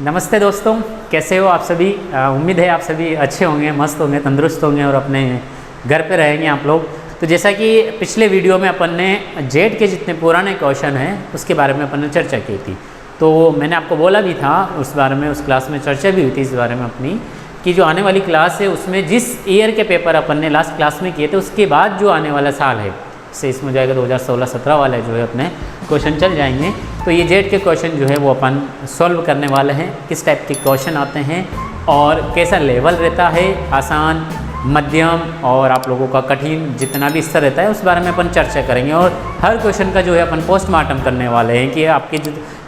नमस्ते दोस्तों, कैसे हो आप सभी। उम्मीद है आप सभी अच्छे होंगे, मस्त होंगे, तंदुरुस्त होंगे और अपने घर पे रहेंगे आप लोग। तो जैसा कि पिछले वीडियो में अपन ने जेट के जितने पुराने क्वेश्चन हैं उसके बारे में अपन ने चर्चा की थी। तो मैंने आपको बोला भी था उस बारे में, उस क्लास में चर्चा भी हुई थी इस बारे में अपनी, कि जो आने वाली क्लास है उसमें जिस ईयर के पेपर अपन ने लास्ट क्लास में किए थे उसके बाद जो आने वाला साल है से इसमें जाएगा 2016-17 वाले जो है अपने क्वेश्चन चल जाएंगे। तो ये जेट के क्वेश्चन जो है वो अपन सॉल्व करने वाले हैं, किस टाइप के क्वेश्चन आते हैं और कैसा लेवल रहता है, आसान, मध्यम और आप लोगों का कठिन जितना भी स्तर रहता है उस बारे में अपन चर्चा करेंगे। और हर क्वेश्चन का जो है अपन पोस्टमार्टम करने वाले हैं कि आपके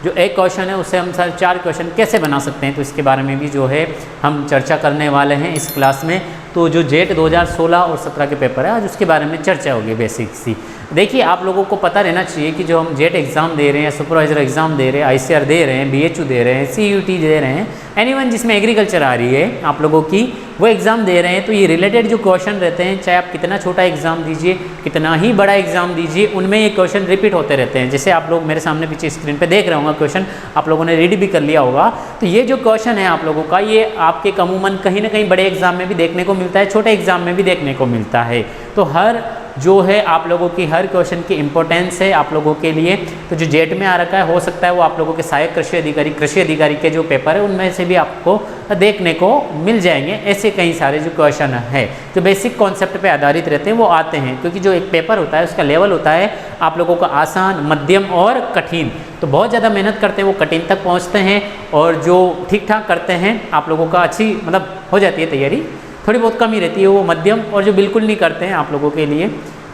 जो एक क्वेश्चन है उससे हम सर 4 क्वेश्चन कैसे बना सकते हैं, तो इसके बारे में भी जो है हम चर्चा करने वाले हैं इस क्लास में। तो जो जेट 2016 और 17 के पेपर है आज उसके बारे में चर्चा होगी बेसिक सी। देखिए आप लोगों को पता रहना चाहिए कि जो हम जेट एग्ज़ाम दे रहे हैं, सुपरवाइजर एग्ज़ाम दे रहे हैं, आईसीआर दे रहे हैं, बीएचयू दे रहे हैं, सीयूटी दे रहे हैं, एनीवन जिसमें एग्रीकल्चर आ रही है आप लोगों की, वो एग्ज़ाम दे रहे हैं। तो ये रिलेटेड जो क्वेश्चन रहते हैं, चाहे आप कितना छोटा एग्ज़ाम दीजिए, कितना ही बड़ा एग्ज़ाम दीजिए, उनमें ये क्वेश्चन रिपीट होते रहते हैं। जैसे आप लोग मेरे सामने पीछे स्क्रीन पे देख रहे होंगे क्वेश्चन, आप लोगों ने रीड भी कर लिया होगा। तो ये जो क्वेश्चन है आप लोगों का, ये आपके अमूमन कहीं ना कहीं बड़े एग्ज़ाम में भी देखने को मिलता है, छोटे एग्ज़ाम में भी देखने को मिलता है। तो हर जो है आप लोगों की हर क्वेश्चन की इंपॉर्टेंस है आप लोगों के लिए। तो जो जेट में आ रखा है हो सकता है वो आप लोगों के सहायक कृषि अधिकारी के जो पेपर है उनमें से भी आपको देखने को मिल जाएंगे। ऐसे कई सारे जो क्वेश्चन है जो बेसिक कॉन्सेप्ट पे आधारित रहते हैं वो आते हैं, क्योंकि जो एक पेपर होता है उसका लेवल होता है आप लोगों का आसान, मध्यम और कठिन। तो बहुत ज़्यादा मेहनत करते हैं वो कठिन तक पहुँचते हैं, और जो ठीक ठाक करते हैं आप लोगों का अच्छी मतलब हो जाती है तैयारी, थोड़ी बहुत कमी रहती है वो मध्यम, और जो बिल्कुल नहीं करते हैं आप लोगों के लिए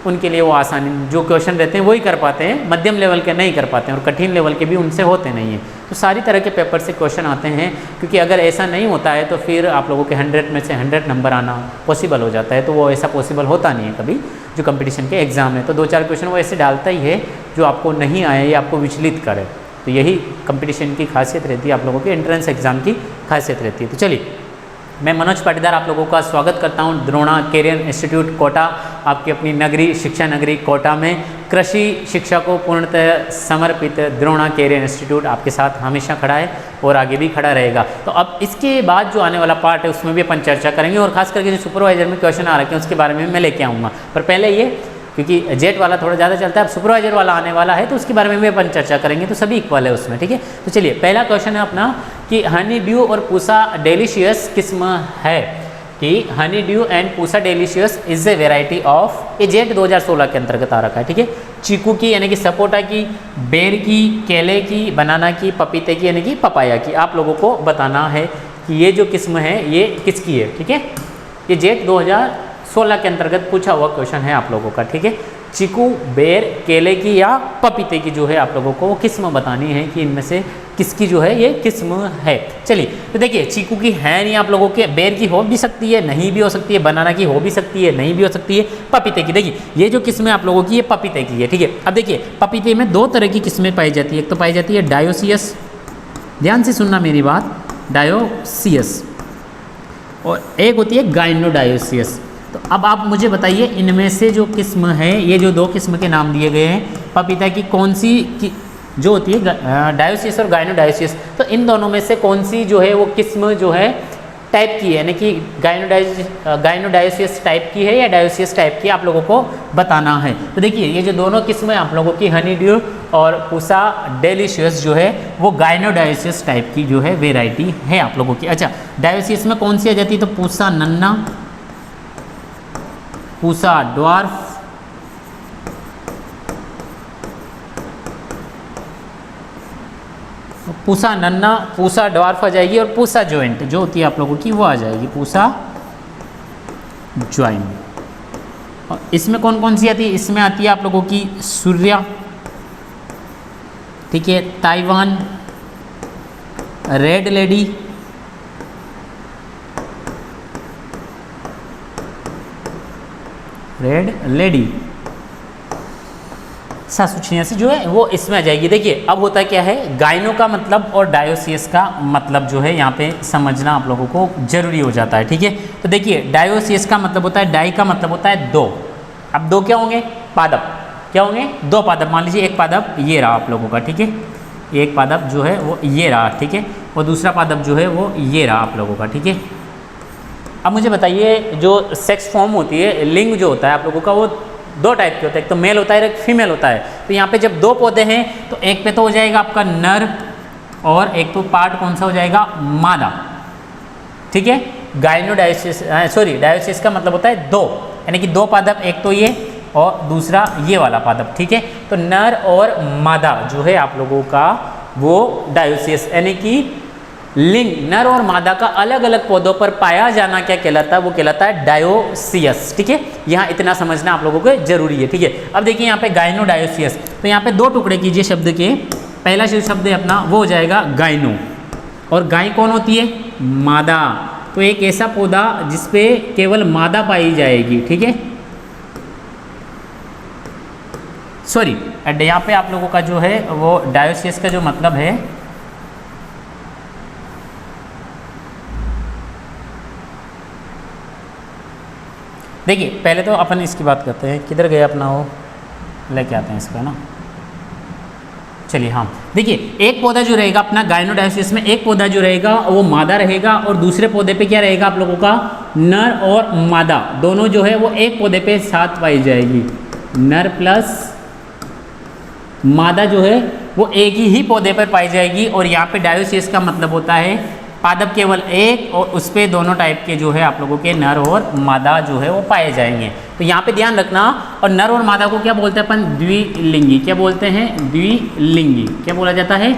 उनके लिए वो आसानी, जो क्वेश्चन रहते हैं वही कर पाते हैं, मध्यम लेवल के नहीं कर पाते हैं और कठिन लेवल के भी उनसे होते नहीं हैं। तो सारी तरह के पेपर से क्वेश्चन आते हैं, क्योंकि अगर ऐसा नहीं होता है तो फिर आप लोगों के 100 में से 100 नंबर आना पॉसिबल हो जाता है। तो वो ऐसा पॉसिबल होता नहीं है कभी जो कंपटीशन के एग्ज़ाम है। तो 2-4 क्वेश्चन वो ऐसे डालता ही है जो आपको नहीं आए या आपको विचलित करे। तो यही कंपटीशन की खासियत रहती है, आप लोगों के एंट्रेंस एग्ज़ाम की खासियत रहती है। तो चलिए, मैं मनोज पाटीदार आप लोगों का स्वागत करता हूं द्रोणा कैरियर इंस्टीट्यूट कोटा, आपकी अपनी नगरी, शिक्षा नगरी कोटा में कृषि शिक्षा को पूर्णतः समर्पित द्रोणा कैरियर इंस्टीट्यूट आपके साथ हमेशा खड़ा है और आगे भी खड़ा रहेगा। तो अब इसके बाद जो आने वाला पार्ट है उसमें भी अपन चर्चा करेंगे, और खास करके जो सुपरवाइजर में क्वेश्चन आ रखे हैं उसके बारे में मैं लेके आऊँगा। पर पहले ये, क्योंकि जेट वाला थोड़ा ज़्यादा चलता है, अब सुपरवाइजर वाला आने वाला है तो उसके बारे में भी अपन चर्चा करेंगे। तो सभी इक्वल है उसमें, ठीक है। तो चलिए, पहला क्वेश्चन है अपना कि हनी ड्यू और पूसा डेलिशियस किस्म है, कि Honey due and Pusa delicious is a variety of, ये जेट 2016 के अंतर्गत आ रखा है, ठीक है। चीकू की यानी कि सपोटा की, बेर की, केले की, बनाना की, पपीते की यानी कि पपाया की, आप लोगों को बताना है कि ये जो किस्म है ये किसकी है, ठीक है। ये जेट 2016 के अंतर्गत पूछा हुआ क्वेश्चन है आप लोगों का, ठीक है। चीकू, बेर, केले की या पपीते की जो है आप लोगों को वो किस्म बतानी है कि इनमें से किसकी जो है ये किस्म है। चलिए, तो देखिए चीकू की है नहीं आप लोगों के, बेर की हो भी सकती है, नहीं भी हो सकती है, बनाना की हो भी सकती है, नहीं भी हो सकती है, पपीते की, देखिए ये जो किस्म है आप लोगों की ये पपीते की है, ठीक है। अब देखिए पपीते में 2 तरह की किस्में पाई जाती है, एक तो पाई जाती है डायोसियस, ध्यान से सुनना मेरी बात, डायोसियस, और एक होती है गाइनोडायोसियस। तो अब आप मुझे बताइए इनमें से जो किस्म है, ये जो 2 किस्म के नाम दिए गए हैं पपीता की, कौन सी की जो होती है डायोसियस और गाइनोडायोसियस, तो इन दोनों में से कौन सी जो है वो किस्म जो है टाइप की है, यानी कि गाइनोडायोसियस टाइप की है या डायोसियस टाइप की, आप लोगों को बताना है। तो देखिए ये जो दोनों किस्में आप लोगों की हनी ड्यू और पूसा डेलिशियस जो है वो गाइनोडायोसियस टाइप की जो है वेराइटी है आप लोगों की। अच्छा, डायोसियस में कौन सी आ जाती है, तो पूसा नन्ना, पूसा ड्वार्फ, पूसा नन्ना, पूसा ड्वार्फ आ जाएगी, और पूसा जॉइंट जो होती है आप लोगों की वो आ जाएगी पूसा जॉइंट। और इसमें कौन कौन सी आती है, इसमें आती है आप लोगों की सूर्या, ठीक है, Taiwan, red lady, red lady, सासुचियासी जो है वो इसमें आ जाएगी। देखिए अब होता क्या है, गाइनो का मतलब और डायोसियस का मतलब जो है यहाँ पे समझना आप लोगों को जरूरी हो जाता है, ठीक है। तो देखिए डायोसियस का मतलब होता है, डाई का मतलब होता है 2, अब 2 क्या होंगे, पादप, क्या होंगे, 2 पादप। मान लीजिए एक पादप ये रहा आप लोगों का, ठीक है, एक पादप जो है वो ये रहा, ठीक है। और दूसरा पादप जो है वो ये रहा आप लोगों का, ठीक है। अब मुझे बताइए जो सेक्स फॉर्म होती है, लिंग जो होता है आप लोगों का वो दो टाइप के होता है, एक तो मेल होता है, एक फीमेल होता है। तो यहाँ पे जब दो पौधे हैं तो एक पे तो हो जाएगा आपका नर और एक तो पार्ट कौन सा हो जाएगा, मादा, ठीक है। गाइनोडायोसिस, सॉरी डायोसिस का मतलब होता है दो, यानी कि दो पादप, एक तो ये और दूसरा ये वाला पादप, ठीक है। तो नर और मादा जो है आप लोगों का वो डायोसिस, यानी कि लिंग नर और मादा का अलग अलग पौधों पर पाया जाना क्या कहलाता है, वो कहलाता है डायोसियस, ठीक है। यहाँ इतना समझना आप लोगों को जरूरी है, ठीक है। अब देखिए यहाँ पे गाइनोडायोसियस, तो यहाँ पे दो टुकड़े कीजिए शब्द के। पहला शब्द है अपना वो हो जाएगा गाइनो, और गाय कौन होती है, मादा। तो एक ऐसा पौधा जिसपे केवल मादा पाई जाएगी, ठीक है। सॉरी, यहाँ पे आप लोगों का जो है वो डायोसियस का जो मतलब है, देखिए पहले तो अपन इसकी बात करते हैं, किधर गए अपना वो, लेके आते हैं इसका ना। चलिए हाँ, देखिए एक पौधा जो रहेगा अपना गाइनोडायोसिस में, एक पौधा जो रहेगा वो मादा रहेगा और दूसरे पौधे पे क्या रहेगा आप लोगों का, नर और मादा दोनों जो है वो एक पौधे पे साथ पाई जाएगी। नर प्लस मादा जो है वो एक ही पौधे पर पाई जाएगी। और यहाँ पे डायोसियस का मतलब होता है पादप केवल एक और उस पे दोनों टाइप के जो है आप लोगों के नर और मादा जो है वो पाए जाएंगे। तो यहाँ पे ध्यान रखना। और नर और मादा को क्या बोलते हैं अपन, द्विलिंगी। क्या बोलते हैं, द्विलिंगी। क्या बोला जाता है,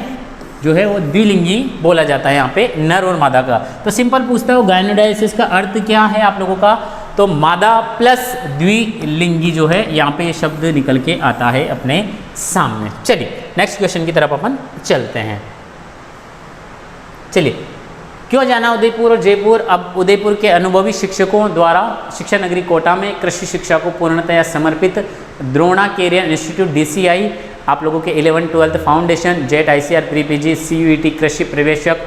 जो है वो द्विलिंगी बोला जाता है यहाँ पे नर और मादा का। तो सिंपल पूछता है गाइनोडायोसिस का अर्थ क्या है आप लोगों का, तो मादा प्लस द्विलिंगी जो है यहाँ पे ये शब्द निकल के आता है अपने सामने। चलिए नेक्स्ट क्वेश्चन की तरफ अपन चलते हैं। चलिए, क्यों जाना उदयपुर और जयपुर। अब उदयपुर के अनुभवी शिक्षकों द्वारा शिक्षा नगरी कोटा में कृषि शिक्षा को पूर्णतया समर्पित द्रोणाचार्य इंस्टीट्यूट DCI आप लोगों के 11th-12th foundation, jet ICR pre PG CUET कृषि प्रवेशक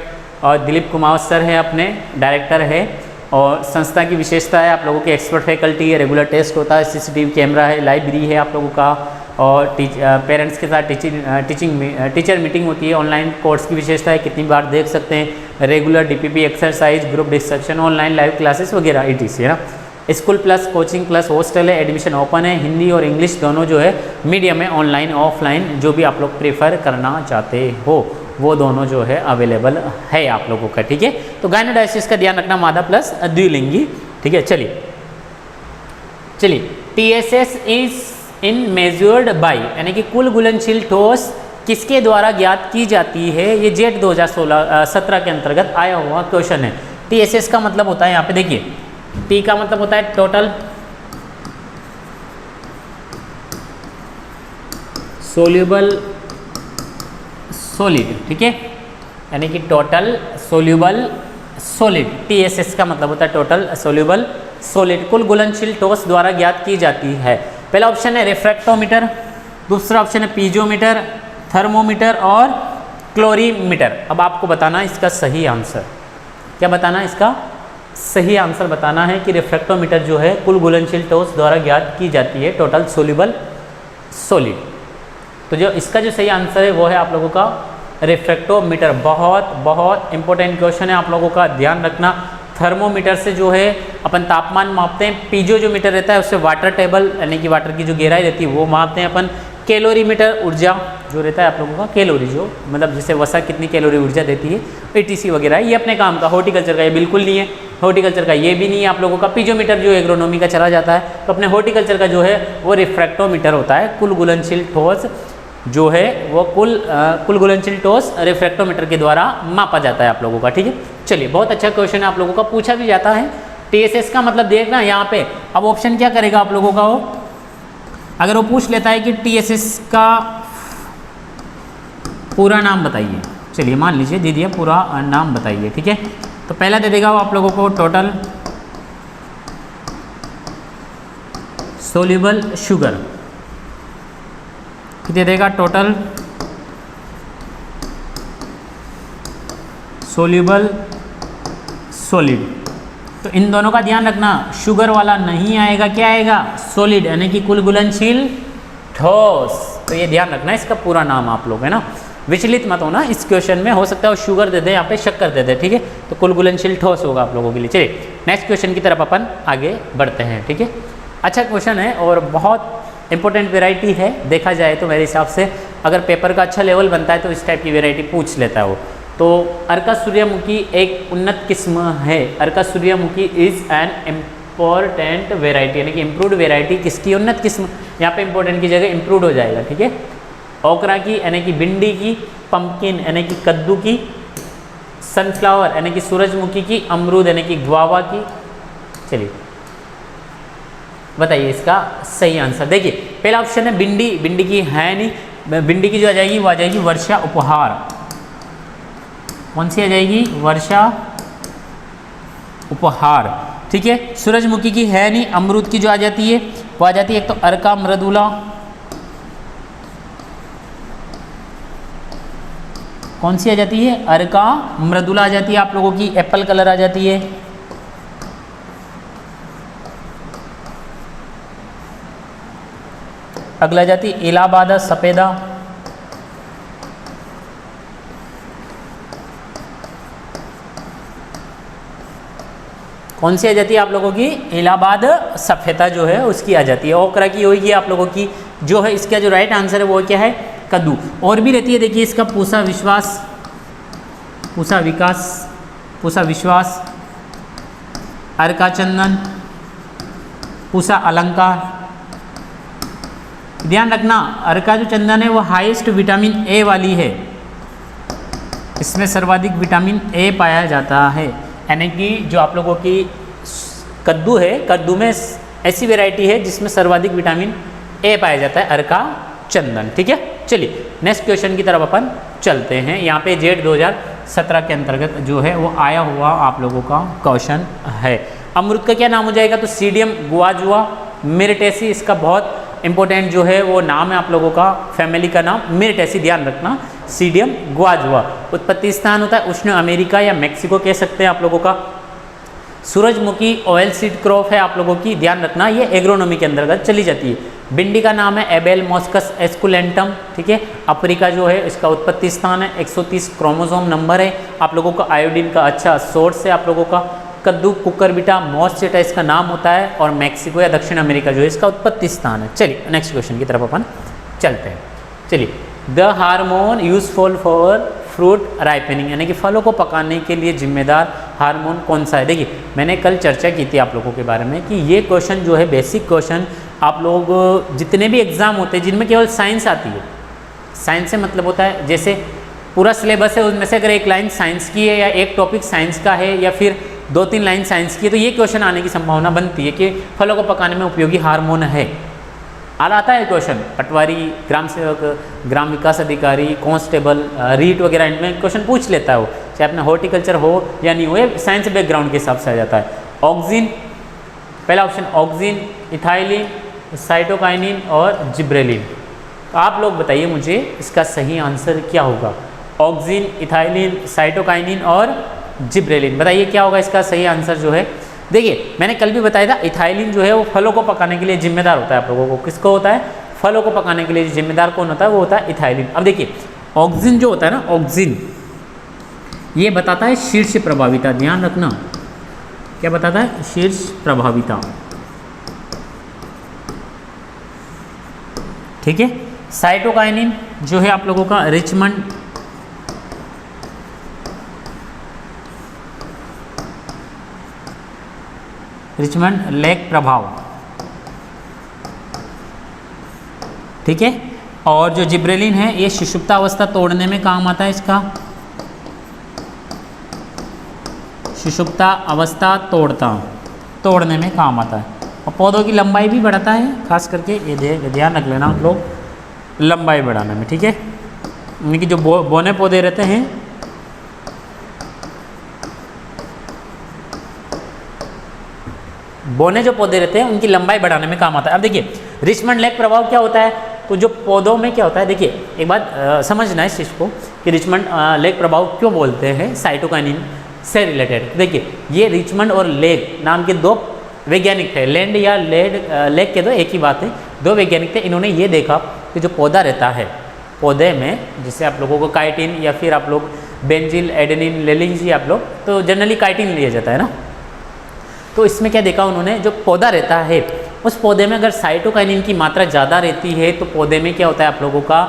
और दिलीप कुमार सर है अपने डायरेक्टर है। और संस्था की विशेषता है आप लोगों के एक्सपर्ट फैकल्टी है, रेगुलर टेस्ट होता है, CCTV कैमरा है, लाइब्रेरी है आप लोगों का, और पेरेंट्स के साथ टीचर मीटिंग होती है। ऑनलाइन कोर्स की विशेषता है, कितनी बार देख सकते हैं, regular DPP exercise, group discussion, online live classes वगैरह etc है ना। School plus coaching plus hostel है, एडमिशन ओपन है, हिंदी और इंग्लिश दोनों जो है मीडियम है, ऑनलाइन ऑफलाइन जो भी आप लोग प्रेफर करना चाहते हो वो दोनों जो है अवेलेबल है आप लोगों का, ठीक है। तो गाइनोडायोसिस का ध्यान रखना, मादा प्लस द्विलिंगी, ठीक है। चलिए TSS is in measured by, यानी कि कुल घुलनशील ठोस किसके द्वारा ज्ञात की जाती है, ये जेट 2017 के अंतर्गत आया हुआ क्वेश्चन है। TSS का मतलब होता है यहाँ पे देखिए, T का मतलब होता है टोटल सोल्यूबल सॉलिड, ठीक है, यानी कि टोटल सोल्यूबल सॉलिड। TSS का मतलब होता है टोटल सोल्यूबल सॉलिड, कुल घुलनशील ठोस द्वारा ज्ञात की जाती है। पहला ऑप्शन है रिफ्रैक्टोमीटर, दूसरा ऑप्शन है पीजोमीटर, थर्मोमीटर और क्लोरीमीटर। अब आपको बताना इसका सही आंसर, क्या बताना इसका सही आंसर बताना है कि रिफ्रैक्टोमीटर जो है कुल घुलनशील ठोस द्वारा ज्ञात की जाती है, टोटल सोल्यूबल सॉलिड। तो जो इसका जो सही आंसर है वो है आप लोगों का रिफ्रैक्टोमीटर। बहुत इंपॉर्टेंट क्वेश्चन है, आप लोगों का ध्यान रखना। थर्मोमीटर से जो है अपन तापमान मापते हैं, पीजो जो मीटर रहता है उससे वाटर टेबल यानी कि वाटर की जो गहराई रहती है वो मापते हैं अपन। कैलोरीमीटर ऊर्जा जो रहता है आप लोगों का, कैलोरी जो मतलब जैसे वसा कितनी कैलोरी ऊर्जा देती है, ATC वगैरह, ये अपने काम का। हॉर्टिकल्चर का ये बिल्कुल नहीं है, हॉर्टिकल्चर का ये भी नहीं है आप लोगों का। पीजोमीटर जो एग्रोनॉमी का चला जाता है, तो अपने हॉर्टिकल्चर का जो है वो रिफ्रैक्टोमीटर होता है। कुल घुलनशील ठोस जो है वो कुल घुलनशील ठोस रिफ्रैक्टोमीटर के द्वारा मापा जाता है आप लोगों का, ठीक है। चलिए बहुत अच्छा क्वेश्चन है, आप लोगों का पूछा भी जाता है। TSS का मतलब देखना यहाँ पे, अब ऑप्शन क्या करेगा आप लोगों का, वो अगर वो पूछ लेता है कि TSS का पूरा नाम बताइए, चलिए मान लीजिए दे दिया पूरा नाम बताइए, ठीक है। तो पहला दे देगा वो आप लोगों को टोटल सोल्यूबल शुगर, दे देगा टोटल सोल्यूबल सॉलिड। तो इन दोनों का ध्यान रखना, शुगर वाला नहीं आएगा, क्या आएगा, सॉलिड, यानी कि कुल घुलनशील ठोस। तो ये ध्यान रखना इसका पूरा नाम आप लोग, है ना। विचलित मत होना, इस क्वेश्चन में हो सकता है वो शुगर दे दे, यहाँ पे शक्कर दे दे, ठीक है। तो कुल घुलनशील ठोस होगा आप लोगों के लिए। चलिए नेक्स्ट क्वेश्चन की तरफ अपन आगे बढ़ते हैं, ठीक है। अच्छा क्वेश्चन है और बहुत इंपॉर्टेंट वेराइटी है, देखा जाए तो मेरे हिसाब से अगर पेपर का अच्छा लेवल बनता है तो इस टाइप की वेराइटी पूछ लेता है वो। तो अर्का सूर्यमुखी एक उन्नत किस्म है। अर्का सूर्यमुखी इज एन इम्पोर्टेंट वेराइटी, यानी कि इम्प्रूव्ड वेराइटी किसकी, उन्नत किस्म। यहाँ पे इंपॉर्टेंट की जगह इम्प्रूव्ड हो जाएगा, ठीक है। ओकरा की यानी कि भिंडी की, पंपकिन यानी कि कद्दू की, सनफ्लावर यानी कि सूरजमुखी की, अमरूद यानी कि ग्वावा की। चलिए बताइए इसका सही आंसर। देखिए पहला ऑप्शन है भिंडी, भिंडी की है नहीं, भिंडी की जो आ जाएगी वो आ जाएगी वर्षा उपहार। कौन सी आ जाएगी, वर्षा उपहार, ठीक है। सूरजमुखी की है नहीं, अमरूद की जो आ जाती है वो आ जाती है एक तो अर्का मृदुला, कौन सी आ जाती है, अर्का मृदुला आ जाती है आप लोगों की, एप्पल कलर आ जाती है। अगला जाती है इलाहाबाद सफेदा, कौन सी आ जाती है आप लोगों की, इलाहाबाद सफेदा जो है उसकी आ जाती है। ओकरा की होगी आप लोगों की जो है, इसका जो राइट आंसर है वो क्या है, कद्दू। और भी रहती है देखिए इसका पूसा विश्वास, पूसा विकास, पूसा विश्वास, अर्का चंदन, पूसा अलंकार। ध्यान रखना अर्का जो चंदन है वो हाईएस्ट विटामिन ए वाली है, इसमें सर्वाधिक विटामिन ए पाया जाता है। यानी कि जो आप लोगों की कद्दू है, कद्दू में ऐसी वैरायटी है जिसमें सर्वाधिक विटामिन ए पाया जाता है, अर्का चंदन, ठीक है। चलिए नेक्स्ट क्वेश्चन की तरफ अपन चलते हैं। यहाँ पे जेट 2017 के अंतर्गत जो है वो आया हुआ आप लोगों का क्वेश्चन है। अमरूद का क्या नाम हो जाएगा, तो सीडियम गुआजुआ मिर्टेसी, इसका बहुत इंपॉर्टेंट जो है वो नाम है आप लोगों का, फैमिली का नाम मिर्टेसी, ध्यान रखना, सीडियम गुआजुआ। उत्पत्ति स्थान होता है उष्ण अमेरिका या मैक्सिको कह सकते हैं आप लोगों का। सूरजमुखी ऑयल सीड क्रॉप है आप लोगों की, ध्यान रखना ये एग्रोनॉमी के अंतर्गत चली जाती है। भिंडी का नाम है एबेल मॉस्कस एस्कुलेंटम, ठीक है। अफ्रीका जो है इसका उत्पत्ति स्थान है, 130 क्रोमोसोम नंबर है आप लोगों का, आयोडीन का अच्छा सोर्स है आप लोगों का। कद्दू कुकरबिटा मॉस्चेटा इसका नाम होता है, और मैक्सिको या दक्षिण अमेरिका जो है इसका उत्पत्ति स्थान है। चलिए नेक्स्ट क्वेश्चन की तरफ अपन चलते हैं। चलिए the hormone useful for fruit ripening, यानी कि फलों को पकाने के लिए जिम्मेदार हार्मोन कौन सा है। देखिए मैंने कल चर्चा की थी आप लोगों के बारे में कि ये क्वेश्चन जो है बेसिक क्वेश्चन आप लोग जितने भी एग्जाम होते हैं जिनमें केवल साइंस आती है, साइंस से मतलब होता है जैसे पूरा सिलेबस है उसमें से अगर एक लाइन साइंस की है या एक टॉपिक साइंस का है या फिर 2-3 लाइन साइंस की है, तो ये क्वेश्चन आने की संभावना बनती है कि फलों को पकाने में उपयोगी हार्मोन है। आता है क्वेश्चन, पटवारी, ग्राम सेवक, ग्राम विकास अधिकारी, कांस्टेबल, रीट वगैरह इनमें क्वेश्चन पूछ लेता है वो, चाहे अपना हॉर्टिकल्चर हो या नहीं हो, ये साइंस बैकग्राउंड के हिसाब से आ जाता है। ऑक्सिन, पहला ऑप्शन ऑक्सिन, इथाइलिन, साइटोकाइनिन और जिब्रेलिन। तो आप लोग बताइए मुझे इसका सही आंसर क्या होगा। ऑक्सिन, इथाइलिन, साइटोकाइनिन और जिब्रेलिन, बताइए क्या होगा इसका सही आंसर जो है। देखिए मैंने कल भी बताया था इथाइलिन जो है वो फलों को पकाने के लिए जिम्मेदार होता है आप लोगों को। किसको होता है, फलों को पकाने के लिए जिम्मेदार कौन होता है, वो होता है इथाइलिन। अब देखिए ऑक्सिन जो होता है ना, ऑक्सिन ये बताता है शीर्ष प्रभाविता, ध्यान रखना क्या बताता है, शीर्ष प्रभाविता, ठीक है। साइटोकाइनिन जो है आप लोगों का रिचमंड लेग प्रभाव, ठीक है। और जो जिब्रेलिन है ये सुषुप्ता अवस्था तोड़ने में काम आता है, इसका सुषुप्ता अवस्था तोड़ने में काम आता है। और पौधों की लंबाई भी बढ़ाता है, खास करके ये ध्यान रख लेना आप लोग, लंबाई बढ़ाने में, ठीक है। उनकी जो बोने पौधे रहते हैं बोने जो पौधे रहते हैं उनकी लंबाई बढ़ाने में काम आता है। अब देखिए रिचमंड लेग प्रभाव क्या होता है, तो जो पौधों में क्या होता है, देखिए एक बात समझना है इस चीज़ को कि रिचमंड लेग प्रभाव क्यों बोलते हैं साइटोकाइनिन से रिलेटेड। देखिए ये रिचमंड और लेग नाम के 2 वैज्ञानिक थे, लैंड या लेग के 2 एक ही बात है, 2 वैज्ञानिक थे। इन्होंने ये देखा कि जो पौधा रहता है पौधे में, जिसे आप लोगों को काइटिन या फिर आप लोग बेंजिल एडेनिन ले लीजिए आप लोग, तो जनरली काइटिन लिया जाता है ना। तो इसमें क्या देखा उन्होंने, जो पौधा रहता है उस पौधे में अगर साइटोकाइनिन की मात्रा ज़्यादा रहती है तो पौधे में क्या होता है आप लोगों का,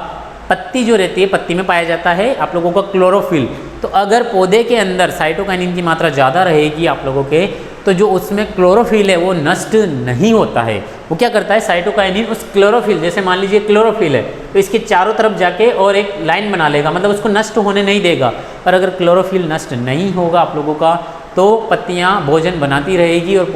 पत्ती जो रहती है, पत्ती में पाया जाता है आप लोगों का क्लोरोफिल। तो अगर पौधे के अंदर साइटोकाइनिन की मात्रा ज़्यादा रहेगी आप लोगों के, तो जो उसमें क्लोरोफिल है वो नष्ट नहीं होता है। वो क्या करता है, साइटोकाइनिन उस क्लोरोफिल, जैसे मान लीजिए क्लोरोफिल है तो इसके चारों तरफ जाके और एक लाइन बना लेगा, मतलब उसको नष्ट होने नहीं देगा। पर अगर क्लोरोफिल नष्ट नहीं होगा आप लोगों का, तो पत्तियाँ भोजन बनाती रहेगी और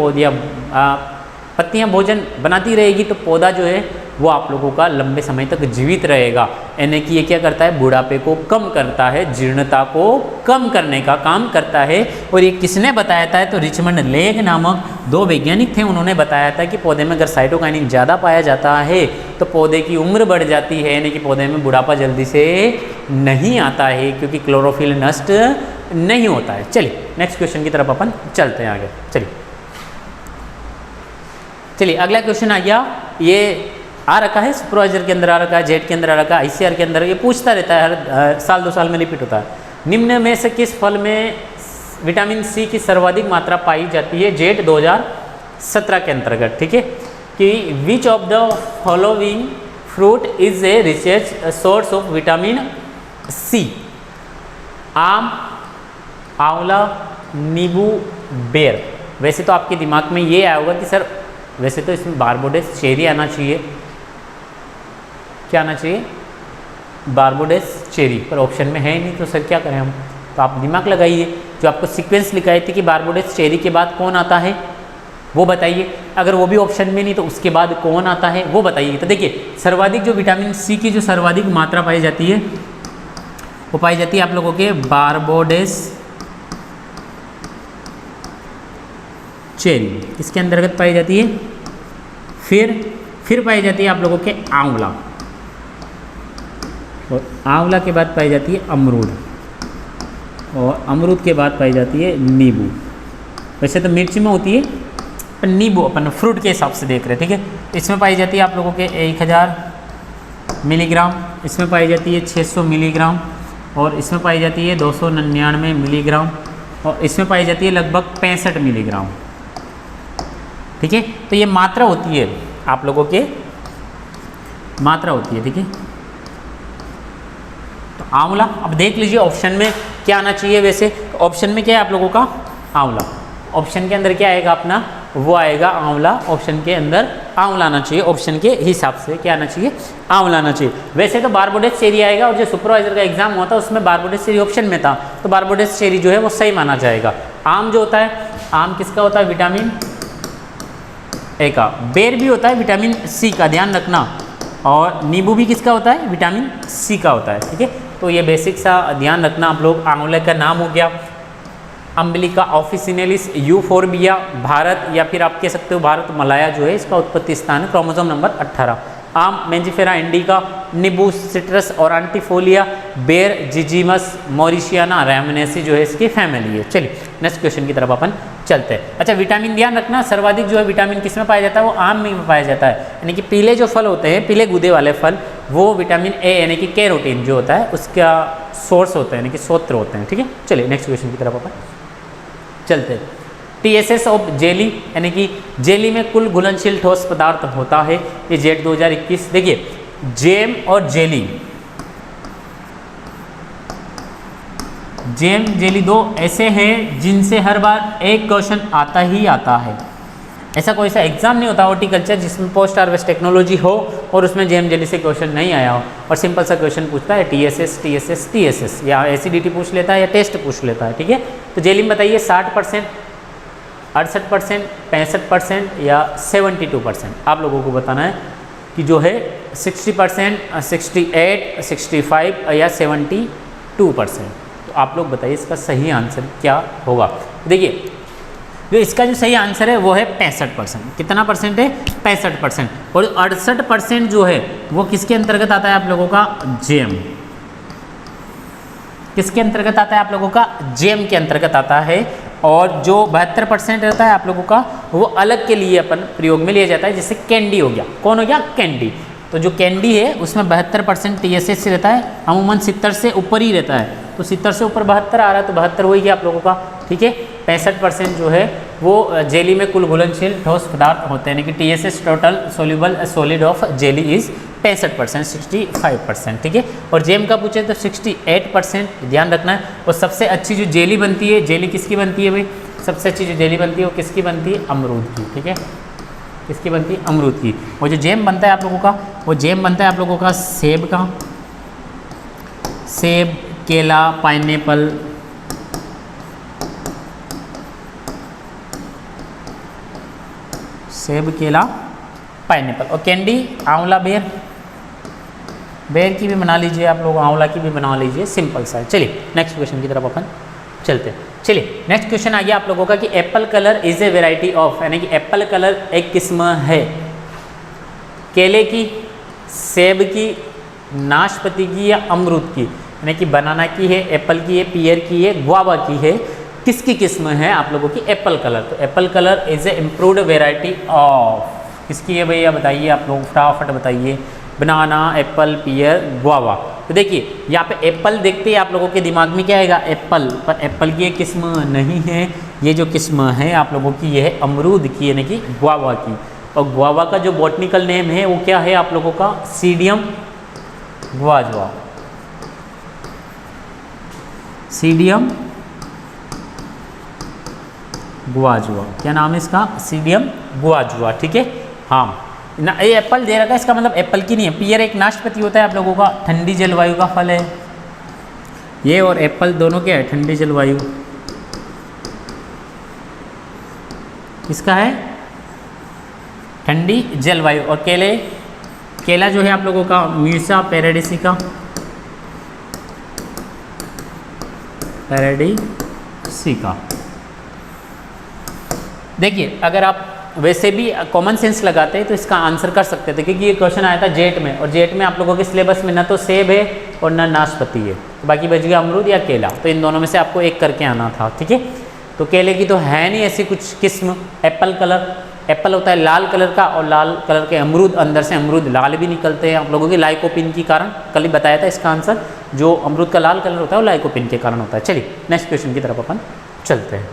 पत्तियाँ भोजन बनाती रहेगी, तो पौधा जो है वो आप लोगों का लंबे समय तक जीवित रहेगा। यानी कि ये क्या करता है, बुढ़ापे को कम करता है, जीर्णता को कम करने का काम करता है। और ये किसने बताया था, तो रिचमंड लेग नामक 2 वैज्ञानिक थे, उन्होंने बताया था कि पौधे में अगर साइटोकाइनिन ज़्यादा पाया जाता है तो पौधे की उम्र बढ़ जाती है, यानी कि पौधे में बुढ़ापा जल्दी से नहीं आता है, क्योंकि क्लोरोफिल नष्ट नहीं होता है। चलिए नेक्स्ट क्वेश्चन की तरफ अपन चलते हैं आगे। चलिए अगला क्वेश्चन आ गया, ये आ रखा है सुपरवाइजर के अंदर, आ रखा है जेट के अंदर, आ रखा है ICR के अंदर, ये पूछता रहता है हर साल 2 साल में रिपीट होता है। निम्न में से किस फल में विटामिन सी की सर्वाधिक मात्रा पाई जाती है, जेट 2017 के अंतर्गत, ठीक है, कि which of the following fruit is a rich source of vitamin C, आम, आंवला, नींबू, बेर। वैसे तो आपके दिमाग में ये आया होगा कि सर वैसे तो इसमें बारबोडेस चेरी आना चाहिए, क्या आना चाहिए, बारबोडेस चेरी, पर ऑप्शन में है ही नहीं, तो सर क्या करें हम। तो आप दिमाग लगाइए, जो आपको सीक्वेंस लिखाई थी कि बारबोडेस चेरी के बाद कौन आता है वो बताइए। अगर वो भी ऑप्शन में नहीं तो उसके बाद कौन आता है वो बताइए। तो देखिए सर्वाधिक जो विटामिन सी की जो सर्वाधिक मात्रा पाई जाती है वो पाई जाती है आप लोगों के बारबोडेस चेरी, इसके अंतर्गत पाई जाती है। फिर पाई जाती है आप लोगों के आंवला, और आंवला के बाद पाई जाती है अमरूद, और अमरूद के बाद पाई जाती है नींबू। वैसे तो मिर्ची में होती है, पर नींबू अपन फ्रूट के हिसाब से देख रहे हैं, ठीक है। इसमें पाई जाती है आप लोगों के 1000 मिलीग्राम, इसमें पाई जाती है 600 मिलीग्राम, और इसमें पाई जाती है 299 मिलीग्राम, और इसमें पाई जाती है लगभग 65 मिलीग्राम, ठीक है। तो ये मात्रा होती है आप लोगों के, मात्रा होती है, ठीक है। तो आंवला, अब देख लीजिए ऑप्शन में क्या आना चाहिए। वैसे ऑप्शन में क्या है आप लोगों का, आंवला। ऑप्शन के अंदर क्या आएगा अपना, वो आएगा आंवला। ऑप्शन के अंदर आंवला आना चाहिए, ऑप्शन के हिसाब से क्या आना चाहिए, आंवला आना चाहिए। वैसे तो बारबोडेस चेरी आएगा, और जो सुपरवाइजर का एग्जाम हुआ था उसमें बारबोडेस चेरी ऑप्शन में था, तो बारबोडेस चेरी जो है वो सही माना जाएगा। आम जो होता है, आम किसका होता है, विटामिन ए का। बेर भी होता है विटामिन सी का, ध्यान रखना। और नींबू भी किसका होता है, विटामिन सी का होता है, ठीक है। तो ये बेसिक सा ध्यान रखना आप लोग। आंवले का नाम हो गया अम्बिलिका ऑफिसिनेलिस यूफोर्बिया, भारत, या फिर आप कह सकते हो भारत मलाया जो है इसका उत्पत्ति स्थान है क्रोमोसोम नंबर 18। आम मेंजिफेरा इंडिका, नींबू सिट्रस और आंटीफोलिया, बेर जिजीमस मॉरिशियाना रैमनेसी जो है इसकी फैमिली है। चलिए नेक्स्ट क्वेश्चन की तरफ अपन चलते हैं। अच्छा विटामिन ध्यान रखना, सर्वाधिक जो है विटामिन किस में पाया जाता है, वो आम में पाया जाता है। यानी कि पीले जो फल होते हैं, पीले गूदे वाले फल, वो विटामिन ए यानी कि कैरोटीन जो होता है उसका सोर्स होता है, यानी कि स्रोत होते हैं, ठीक है। चलिए नेक्स्ट क्वेश्चन की तरफ अपन चलते हैं। TSS ऑफ जेली, यानी कि जेली में कुल घुलनशील ठोस पदार्थ होता है, ये जेट 2021। देखिए जेम और जेली, जेम जेली 2 ऐसे हैं जिनसे हर बार एक क्वेश्चन आता ही आता है। ऐसा कोई सा एग्जाम नहीं होता हॉर्टिकल्चर जिसमें पोस्ट हार्वेस्ट टेक्नोलॉजी हो और उसमें जेम जेली से क्वेश्चन नहीं आया हो, और सिंपल सा क्वेश्चन पूछता है TSS TSS TSS, या एसिडिटी पूछ लेता है या टेस्ट पूछ लेता है, ठीक है। तो जेली में बताइए 60%, 68%, 65% या 72%। आप लोगों को बताना है कि जो है 60%, 68, 65 या 72%। तो आप लोग बताइए इसका सही आंसर क्या होगा। देखिए जो इसका जो सही आंसर है वो है 65%। कितना परसेंट है, 65%। और 68% जो है वो किसके अंतर्गत आता है आप लोगों का, जेम। किसके अंतर्गत आता है आप लोगों का, जेम के अंतर्गत आता है। और जो 72% रहता है आप लोगों का वो अलग के लिए अपन प्रयोग में लिया जाता है, जैसे कैंडी हो गया। कौन हो गया, कैंडी। तो जो कैंडी है उसमें 72% TSH रहता है, अमूमन 70 से ऊपर ही रहता है। तो 70 से ऊपर 72 आ रहा है तो 72 वही है आप लोगों का, ठीक है। 65% जो है वो जेली में कुल घुलनशील ठोस पदार्थ होते हैं, यानी कि TSH total soluble solid of jelly is 65%, 65%, ठीक है। और जेम का पूछे तो 68% ध्यान रखना है। और सबसे अच्छी जो जेली बनती है, जेली किसकी बनती है भाई, सबसे अच्छी जो जेली बनती है वो किसकी बनती है, अमरूद की, ठीक है। किसकी बनती है, अमरूद की। वो जो जेम बनता है आप लोगों का, वो जेम बनता है आप लोगों का सेब का, सेब, केला, पाइनएप्पल, सेब, केला, पाइनएप्पल। और कैंडी आंवला, बेर, बेर की भी बना लीजिए आप लोग, आंवला की भी बना लीजिए, सिंपल सा है। चलिए नेक्स्ट क्वेश्चन की तरफ अपन चलते हैं। चलिए नेक्स्ट क्वेश्चन आ गया आप लोगों का कि Apple colour is a variety of, यानी कि एप्पल कलर एक किस्म है केले की, सेब की, नाशपाती की या अमरूद की, यानी कि बनाना की है, एप्पल की है, पियर की है, गुआवा की है, किसकी किस्म है आप लोगों की एप्पल कलर। तो Apple colour is a improved variety of, किसकी है भैया बताइए आप लोग, फटाफट बताइए। बनाना, एप्पल, पियर, गुआवा। तो देखिए यहाँ पे एप्पल देखते ही आप लोगों के दिमाग में क्या आएगा, एप्पल, पर एप्पल की ये किस्म नहीं है, ये जो किस्म है आप लोगों की ये है अमरूद की, यानी कि गुआवा की। और गुआवा का जो बॉटनिकल नेम है वो क्या है आप लोगों का, सीडियम गुआजुआ, सीडियम गुआजुआ, क्या नाम है इसका, सीडियम गुआजुआ, ठीक है। हाँ ना, ये एप्पल दे रखा है, इसका मतलब एप्पल की नहीं है। पियर एक नाशपाती होता है आप लोगों का, ठंडी जलवायु का फल है ये, और एप्पल दोनों क्या है, ठंडी जलवायु। किसका है, ठंडी जलवायु। और केले, केला जो है आप लोगों का म्यूसा पैराडिसिका, पैराडिसिका। देखिए अगर आप वैसे भी कॉमन सेंस लगाते हैं तो इसका आंसर कर सकते थे, क्योंकि ये क्वेश्चन आया था जेट में, और जेट में आप लोगों के सिलेबस में ना तो सेब है और ना नाशपाती है, तो बाकी बच गया अमरूद या केला। तो इन दोनों में से आपको एक करके आना था, ठीक है। तो केले की तो है नहीं ऐसी कुछ किस्म। एप्पल कलर, एप्पल होता है लाल कलर का, और लाल कलर के अमरूद, अंदर से अमरूद लाल भी निकलते हैं आप लोगों की लाइकोपिन के कारण। कल ही बताया था इसका आंसर, जो अमरूद का लाल कलर होता है वो लाइकोपिन के कारण होता है। चलिए नेक्स्ट क्वेश्चन की तरफ अपन चलते हैं।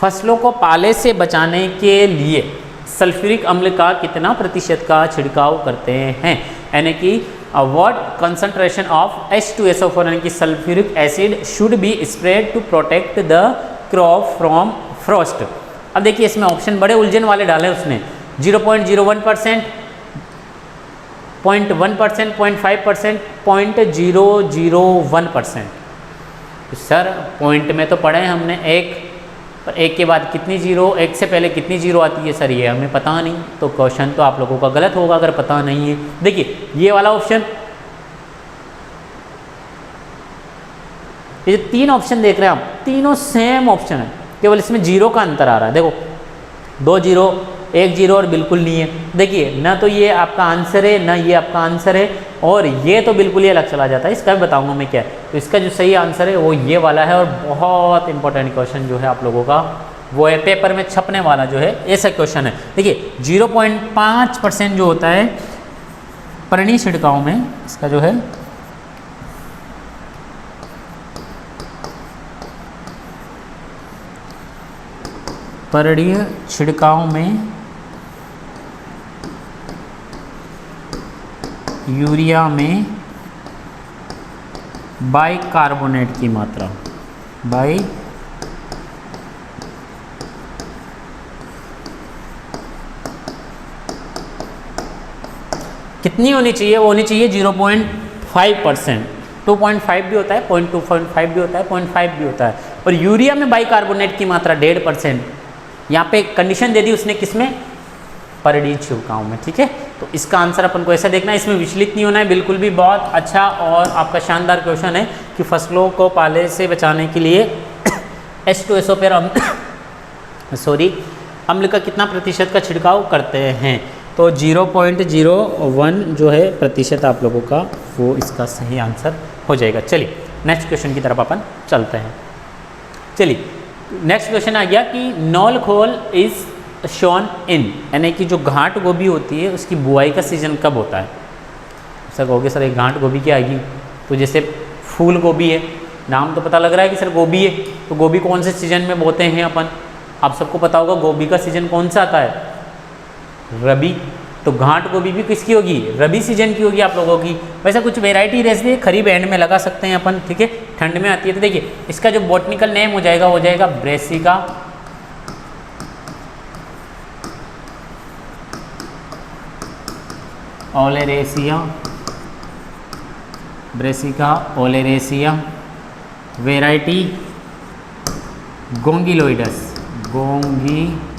फसलों को पाले से बचाने के लिए सल्फ्यूरिक अम्ल का कितना प्रतिशत का छिड़काव करते हैं, यानी कि व्हाट कंसंट्रेशन ऑफ H2SO4, यानी कि sulphuric acid should be spread to protect the crop from frost. अब देखिए इसमें ऑप्शन बड़े उलझन वाले डाले उसने, 0.01%, 0.1%, 0.5%, 0.001%। तो सर पॉइंट में तो पढ़े हमने एक, पर एक के बाद कितनी जीरो, एक से पहले कितनी जीरो आती है सर, ये हमें पता नहीं। तो क्वेश्चन तो आप लोगों का गलत होगा अगर पता नहीं है। देखिए ये वाला ऑप्शन, ये जो तीन ऑप्शन देख रहे हैं आप, तीनों सेम ऑप्शन है, केवल इसमें जीरो का अंतर आ रहा है। देखो 2 जीरो, 1 जीरो और बिल्कुल नहीं है। देखिए ना तो ये आपका आंसर है ना ये आपका आंसर है, और ये तो बिल्कुल ही अलग चला जाता है। इसका भी बताऊंगा मैं क्या है। तो इसका जो सही आंसर है वो ये वाला है, और बहुत इंपॉर्टेंट क्वेश्चन जो है आप लोगों का वो है, पेपर में छपने वाला जो है ऐसा क्वेश्चन है। देखिए 0.5% जो होता है परणी छिड़काव में, इसका जो है परणी छिड़काव में यूरिया में बाइकार्बोनेट की मात्रा, कितनी होनी चाहिए, वो होनी चाहिए 0.5%। 2.5 भी होता है, 0.2.5 भी होता है, 0.5 भी होता है। और यूरिया में बाइकार्बोनेट की मात्रा 1.5%। यहाँ पे कंडीशन दे दी उसने, किसमें, परणी छिड़काव में, ठीक है। तो इसका आंसर अपन को ऐसा देखना है, इसमें विचलित नहीं होना है बिल्कुल भी। बहुत अच्छा और आपका शानदार क्वेश्चन है कि फसलों को पाले से बचाने के लिए H2SO पर अम्ल का कितना प्रतिशत का छिड़काव करते हैं। तो 0.01 जो है प्रतिशत आप लोगों का, वो इसका सही आंसर हो जाएगा। चलिए नेक्स्ट क्वेश्चन की तरफ अपन चलते हैं। चलिए नेक्स्ट क्वेश्चन आ गया कि नॉल खोल इज शॉन इन, यानी कि जो घाट गोभी होती है उसकी बुआई का सीज़न कब होता है। सर कहोगे सर एक घाट गोभी क्या आएगी, तो जैसे फूल गोभी है, नाम तो पता लग रहा है कि सर गोभी है, तो गोभी कौन से सीजन में बोते हैं अपन, आप सबको पता होगा गोभी का सीजन कौन सा आता है, रबी। तो घाट गोभी भी किसकी होगी, रबी सीजन की होगी आप लोगों की। वैसे कुछ वेराइटी रहती है खरीफ एंड में लगा सकते हैं अपन, ठीक है, ठंड में आती है। तो देखिए इसका जो बॉटनिकल नेम हो जाएगा Brassica oleracea, Brassica oleracea, variety gongylodes, gongylodes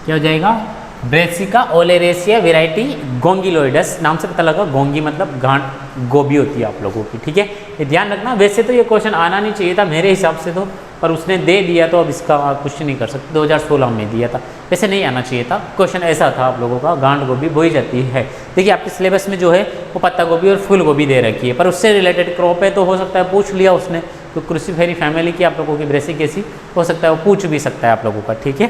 क्या हो जाएगा, ब्रेसिका ओलेरेसिया वेराइटी गोंगिलोइडस, नाम से पता लगा गोंगी मतलब घाट गोभी होती है आप लोगों की, ठीक है, ये ध्यान रखना। वैसे तो ये क्वेश्चन आना नहीं चाहिए था मेरे हिसाब से तो, पर उसने दे दिया तो अब इसका कुछ नहीं कर सकते, 2016 में दिया था, वैसे नहीं आना चाहिए था, क्वेश्चन ऐसा था आप लोगों का, गांठ गोभी बोई जाती है। देखिए आपके सिलेबस में जो है वो पत्ता गोभी और फूल गोभी दे रखी है, पर उससे रिलेटेड क्रॉप है तो हो सकता है पूछ लिया उसने, तो क्रूसीफेरी फैमिली की आप लोगों की ब्रेसिकेसी हो सकता है वो पूछ भी सकता है आप लोगों का, ठीक है।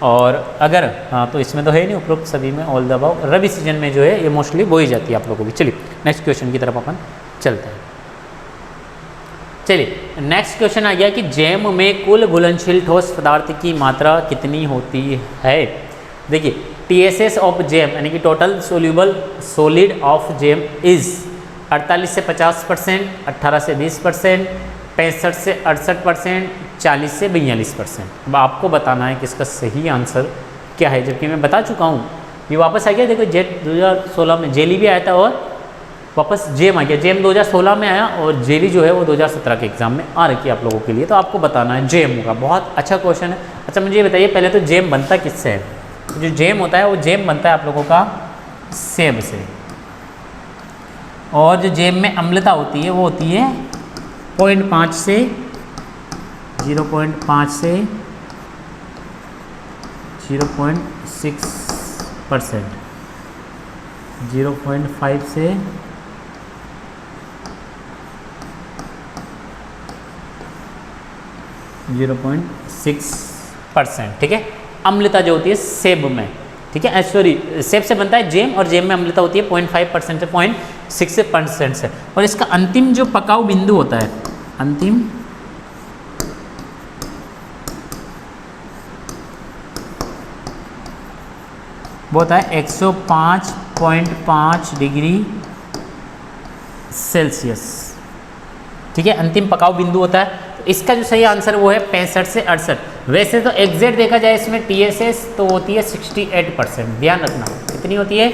और अगर हाँ तो इसमें तो है नहीं उपरोक्त सभी में all the above, rabi season में जो है ये मोस्टली बोई जाती है आप लोगों की। चलिए नेक्स्ट क्वेश्चन की तरफ अपन चलते हैं। चलिए नेक्स्ट क्वेश्चन आ गया कि जैम में कुल घुलनशील ठोस पदार्थ की मात्रा कितनी होती है। देखिए TSS ऑफ जैम यानी कि total soluble solid of jam is 48 से 50%, 18 से 20%, 65 से 68%, 40 से 42%। अब आपको बताना है कि इसका सही आंसर क्या है, जबकि मैं बता चुका हूँ। ये वापस आ गया, देखो जेट 2016 में जेली भी आया था और वापस जेम आ गया। जेम 2016 में आया और जेली जो है वो 2017 के एग्जाम में आ रखी है आप लोगों के लिए, तो आपको बताना है जेम होगा। बहुत अच्छा क्वेश्चन है। अच्छा मुझे ये बताइए पहले तो जेम बनता किससे है। जो जेम होता है वो जेम बनता है आप लोगों का सेब से, और जो जेम में अम्लता होती है वो होती है 0.5 से 0.5 से 0.6%, 0.5 से 0.6%, ठीक है। अम्लता जो होती है सेब में, ठीक है, सॉरी सेब से बनता है जेम, और जेम में अम्लता होती है 0.5% से 0.6% से। और इसका अंतिम जो पकाऊ बिंदु होता है, अंतिम वो होता है 105.5 डिग्री सेल्सियस, ठीक है, अंतिम पकाऊ बिंदु होता है। तो इसका जो सही आंसर वो है 65 से 68। वैसे तो एग्जैक्ट देखा जाए इसमें TSS तो होती है 68%, ध्यान रखना कितनी होती है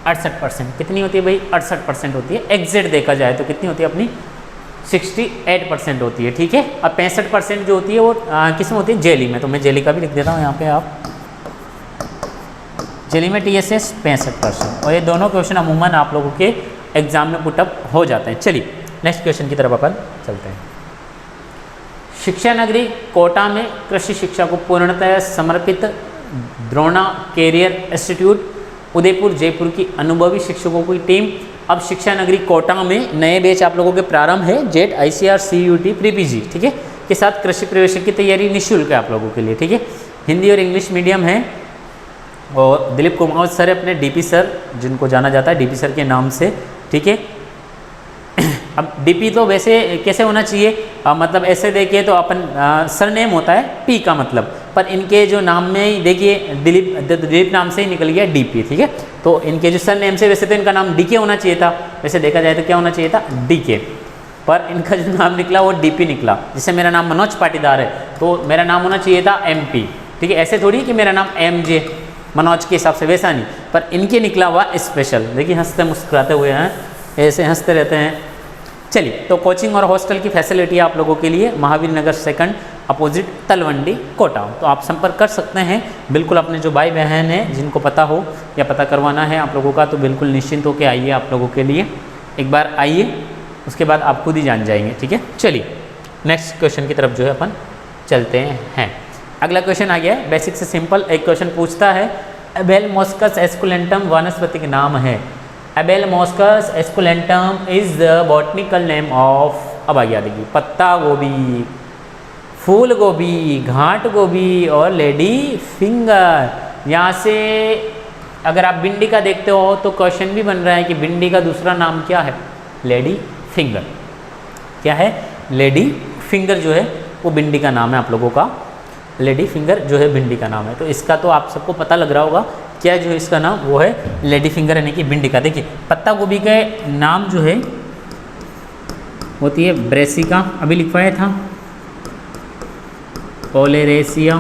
68%, कितनी होती है भाई 68% होती है। एग्जैक्ट देखा जाए तो कितनी होती है अपनी 68% होती है, ठीक है। अब 65% जो होती है वो किस में होती है, जेली में। तो मैं जेली का भी लिख देता हूँ यहाँ पे, आप जेली में TSS 65%। और ये दोनों क्वेश्चन अमूमन आप लोगों के एग्जाम में पुटअप हो जाते हैं। चलिए नेक्स्ट क्वेश्चन की तरफ अपन चलते हैं। शिक्षा नगरी कोटा में कृषि शिक्षा को पूर्णतः समर्पित द्रोणा कैरियर इंस्टीट्यूट उदयपुर जयपुर की अनुभवी शिक्षकों की टीम अब शिक्षा नगरी कोटा में नए बैच आप लोगों के प्रारंभ है, जेट ICR CUT प्री PG, ठीक है, के साथ कृषि प्रवेशक की तैयारी निःशुल्क है आप लोगों के लिए, ठीक है। हिंदी और इंग्लिश मीडियम है। और दिलीप कुमार सर अपने DP सर, जिनको जाना जाता है DP सर के नाम से, ठीक है। अब DP तो वैसे कैसे होना चाहिए, मतलब ऐसे देखिए तो अपन सरनेम होता है P का मतलब, पर इनके जो नाम में ही देखिए दिलीप नाम से ही निकल गया DP, ठीक है। तो इनके जो सरनेम से वैसे तो इनका नाम DK होना चाहिए था, वैसे देखा जाए तो क्या होना चाहिए था DK, पर इनका जो नाम निकला वो DP निकला। जैसे मेरा नाम मनोज पाटीदार है तो मेरा नाम होना चाहिए था MP, ठीक है। ऐसे थोड़ी कि मेरा नाम MJ मनोज के हिसाब से, वैसा नहीं, पर इनके निकला हुआ स्पेशल। देखिए हंसते मुस्कुराते हुए हैं, ऐसे हंसते रहते हैं। चलिए तो कोचिंग और हॉस्टल की फैसिलिटी आप लोगों के लिए महावीर नगर 2 अपोजिट तलवंडी कोटा, तो आप संपर्क कर सकते हैं। बिल्कुल अपने जो भाई बहन हैं जिनको पता हो या पता करवाना है आप लोगों का, तो बिल्कुल निश्चिंत होकर आइए आप लोगों के लिए, एक बार आइए, उसके बाद आप खुद ही जान जाएंगे, ठीक है। चलिए नेक्स्ट क्वेश्चन की तरफ जो है अपन चलते हैं। अगला क्वेश्चन आ गया है बेसिक से सिंपल। एक क्वेश्चन पूछता है एबेलमोस्कस एस्कुलेंटम वानस्पतिक नाम है। Abelmoschus esculentum is the botanical name of, अब आ गया देखिए पत्ता गोभी, फूल गोभी, घाट गोभी और लेडी फिंगर। यहाँ से अगर आप भिंडी का देखते हो तो क्वेश्चन भी बन रहा है कि भिंडी का दूसरा नाम क्या है, लेडी फिंगर। क्या है, लेडी फिंगर जो है वो भिंडी का नाम है आप लोगों का, लेडी फिंगर जो है भिंडी का नाम है। तो इसका तो आप सबको पता लग रहा होगा क्या जो है इसका नाम, वो है लेडी फिंगर यानी कि भिंडी का। देखिए पत्ता गोभी का नाम जो है होती है ब्रेसिका, अभी लिखवाया था, ओलेरेसिया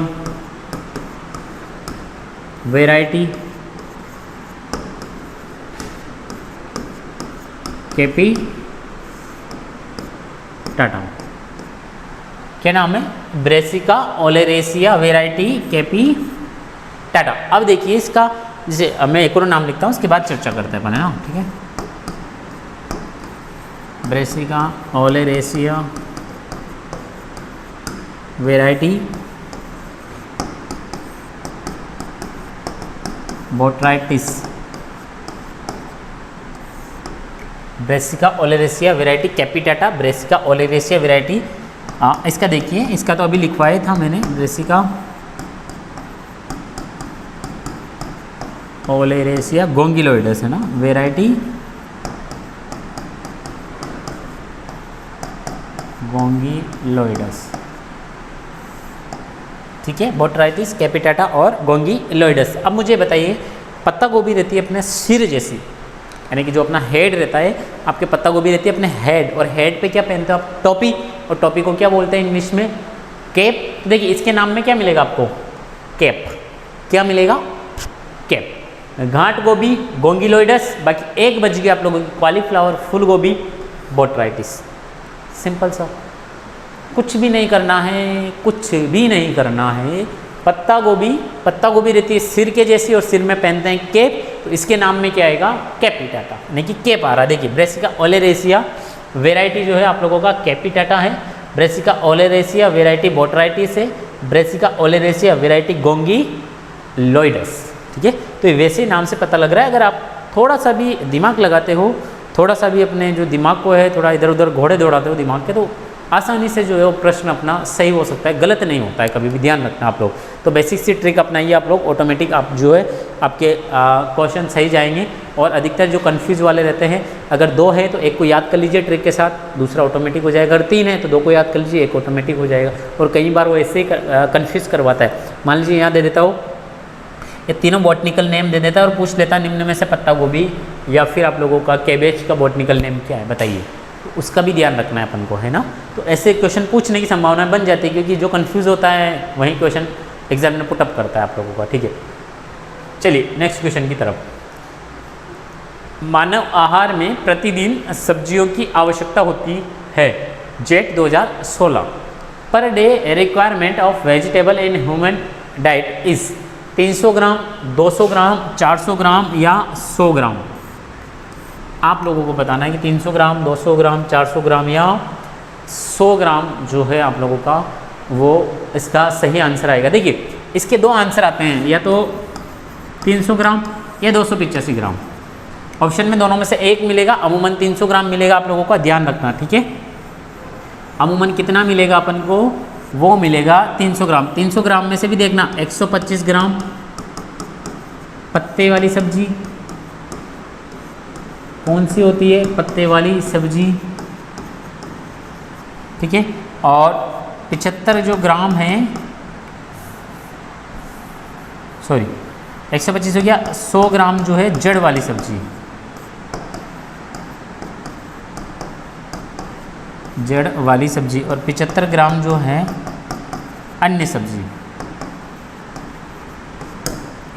वेराइटी कैपिटाटा। क्या नाम है, ब्रेसिका ओलेरेसिया वेराइटी कैपिटाटा। अब देखिए इसका, जैसे मैं एक और नाम लिखता हूँ उसके बाद चर्चा करते हैं अपन, है ना, ठीक है। Brassica oleracea variety botrytis, Brassica oleracea variety capitata, Brassica oleracea variety. इसका देखिए, इसका तो अभी लिखवाया था मैंने, ब्रेसिका ओलेरेसिया गोंगिलोइडस है ना, वेराइटी गोंगिलोइडस, ठीक है, बोट्राइटिस कैपिटाटा और गोंगिलोइडस। अब मुझे बताइए, पत्ता गोभी रहती है अपने सिर जैसी, यानी कि जो अपना हेड रहता है, आपके पत्ता गोभी रहती है अपने हेड, और हेड पे क्या पहनते हो आप, टोपी, और टोपी को क्या बोलते हैं इंग्लिश में, कैप। देखिए इसके नाम में क्या मिलेगा आपको, कैप। क्या मिलेगा, कैप। घाट गोभी गोंगिलोइडस, बाकी एक बच गया आप लोगों की कॉलीफ्लावर, फूल गोभी बोट्राइटिस। सिंपल सा, कुछ भी नहीं करना है, कुछ भी नहीं करना है। पत्ता गोभी रहती है सिर के जैसी और सिर में पहनते हैं कैप, तो इसके नाम में क्या आएगा, कैपिटाटा, यानी कि कैप आ रहा है। देखिए ब्रेसिका ओलेरेसिया वेराइटी जो है आप लोगों का कैपिटाटा है, ब्रेसिका ओलेरेसिया वेराइटी बोट्राइटिस है, ब्रेसिका ओलेरेसिया वेराइटी गोंगिलोइडस, ठीक है। तो वैसे नाम से पता लग रहा है, अगर आप थोड़ा सा भी दिमाग लगाते हो, थोड़ा सा भी अपने जो दिमाग को है थोड़ा इधर उधर घोड़े दौड़ाते हो दिमाग के, तो आसानी से जो है वो प्रश्न अपना सही हो सकता है, गलत नहीं होता है कभी भी, ध्यान रखना आप लोग। तो बेसिक सी ट्रिक अपनाइए आप लोग, ऑटोमेटिक आप जो है आपके क्वेश्चन सही जाएंगे। और अधिकतर जो कंफ्यूज वाले रहते हैं, अगर 2 है तो एक को याद कर लीजिए ट्रिक के साथ, दूसरा ऑटोमेटिक हो जाएगा। अगर 3 है तो 2 को याद कर लीजिए, एक ऑटोमेटिक हो जाएगा। और कई बार वो ऐसे ही कन्फ्यूज़ करवाता है। मान लीजिए यहाँ दे देता हो, ये तीनों बॉटनिकल नेम दे देता है और पूछ लेता निम्न में से पत्ता गोभी या फिर आप लोगों का कैबेज का बॉटनिकल नेम क्या है बताइए, तो उसका भी ध्यान रखना है अपन को, है ना। तो ऐसे क्वेश्चन पूछने की संभावना बन जाती है, क्योंकि जो कंफ्यूज होता है वही क्वेश्चन एग्जामिनर पुटअप करता है आप लोगों का, ठीक है। चलिए नेक्स्ट क्वेश्चन की तरफ। मानव आहार में प्रतिदिन सब्जियों की आवश्यकता होती है, jet 2016। Per day requirement of vegetable in human diet is 300 ग्राम, 200 ग्राम, 400 ग्राम या 100 ग्राम। आप लोगों को बताना है कि 300 ग्राम, 200 ग्राम, 400 ग्राम या 100 ग्राम जो है आप लोगों का वो इसका सही आंसर आएगा। देखिए इसके 2 आंसर आते हैं, या तो 300 ग्राम या 285 ग्राम। ऑप्शन में दोनों में से एक मिलेगा, अमूमन 300 ग्राम मिलेगा आप लोगों का, ध्यान रखना, ठीक है। अमूमन कितना मिलेगा अपन को, वो मिलेगा 300 ग्राम। 300 ग्राम में से भी देखना 125 ग्राम पत्ते वाली सब्जी, कौन सी होती है, पत्ते वाली सब्जी, ठीक है। और 75 जो ग्राम है, सॉरी 125 हो गया, 100 ग्राम जो है जड़ वाली सब्जी, जड़ वाली सब्जी, और 75 ग्राम जो है अन्य सब्जी।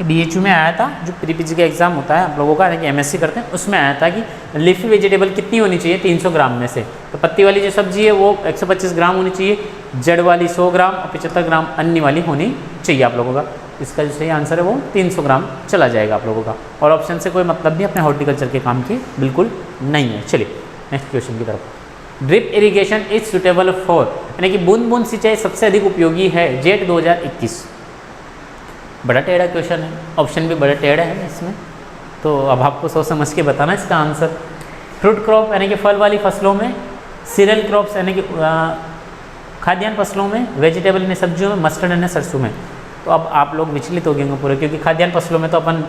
BHU में आया था, जो प्री PG का एग्जाम होता है आप लोगों का, यानी कि MSc करते हैं, उसमें आया था कि लीफी वेजिटेबल कितनी होनी चाहिए 300 ग्राम में से। तो पत्ती वाली जो सब्जी है वो 125 ग्राम होनी चाहिए, जड़ वाली 100 ग्राम और 75 ग्राम अन्य वाली होनी चाहिए आप लोगों का। इसका जो सही आंसर है वो 300 ग्राम चला जाएगा आप लोगों का, और ऑप्शन से कोई मतलब नहीं, अपने हॉर्टिकल्चर के काम की बिल्कुल नहीं है। चलिए नेक्स्ट क्वेश्चन की तरफ। Drip irrigation is suitable for, यानी कि बूंद बूंद सिंचाई सबसे अधिक उपयोगी है, जेट 2021। बड़ा टेढ़ा क्वेश्चन है, ऑप्शन भी बड़ा टेढ़ा है इसमें, तो अब आपको सोच समझ के बताना इसका आंसर। फ्रूट क्रॉप यानी कि फल वाली फसलों में, सीरियल क्रॉप्स यानी कि खाद्यान्न फसलों में, वेजिटेबल ने सब्जियों में, मस्टर्ड ने सरसों में। तो अब आप लोग विचलित हो गए होंगे पूरे, क्योंकि खाद्यान्न फसलों में तो अपन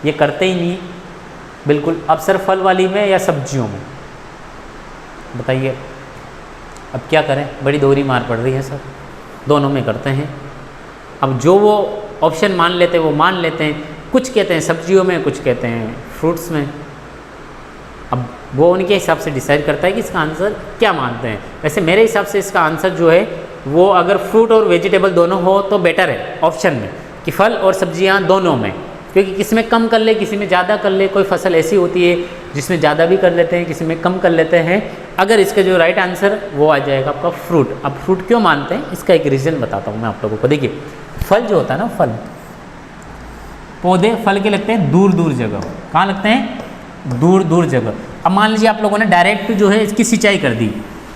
ये करते ही नहीं बिल्कुल। अब सर फल वाली में या सब्जियों में बताइए, अब क्या करें, बड़ी दोहरी मार पड़ रही है सर, दोनों में करते हैं। अब जो वो ऑप्शन मान लेते हैं वो मान लेते हैं, कुछ कहते हैं सब्जियों में, कुछ कहते हैं फ्रूट्स में। अब वो उनके हिसाब से डिसाइड करता है कि इसका आंसर क्या मानते हैं। वैसे मेरे हिसाब से इसका आंसर जो है वो अगर फ्रूट और वेजिटेबल दोनों हो तो बेटर है ऑप्शन में, कि फल और सब्जियां दोनों में, क्योंकि किसी में कम कर ले, किसी में ज़्यादा कर ले। कोई फसल ऐसी होती है जिसमें ज़्यादा भी कर लेते हैं, किसी में कम कर लेते हैं। अगर इसका जो राइट आंसर वो आ जाएगा आपका फ्रूट। अब फ्रूट क्यों मानते हैं, इसका एक रीज़न बताता हूँ मैं आप लोगों को। देखिए फल जो होता है ना, फल पौधे फल के लगते हैं दूर दूर जगह। कहाँ लगते हैं, दूर दूर जगह। अब मान लीजिए आप लोगों ने डायरेक्ट जो है इसकी सिंचाई कर दी,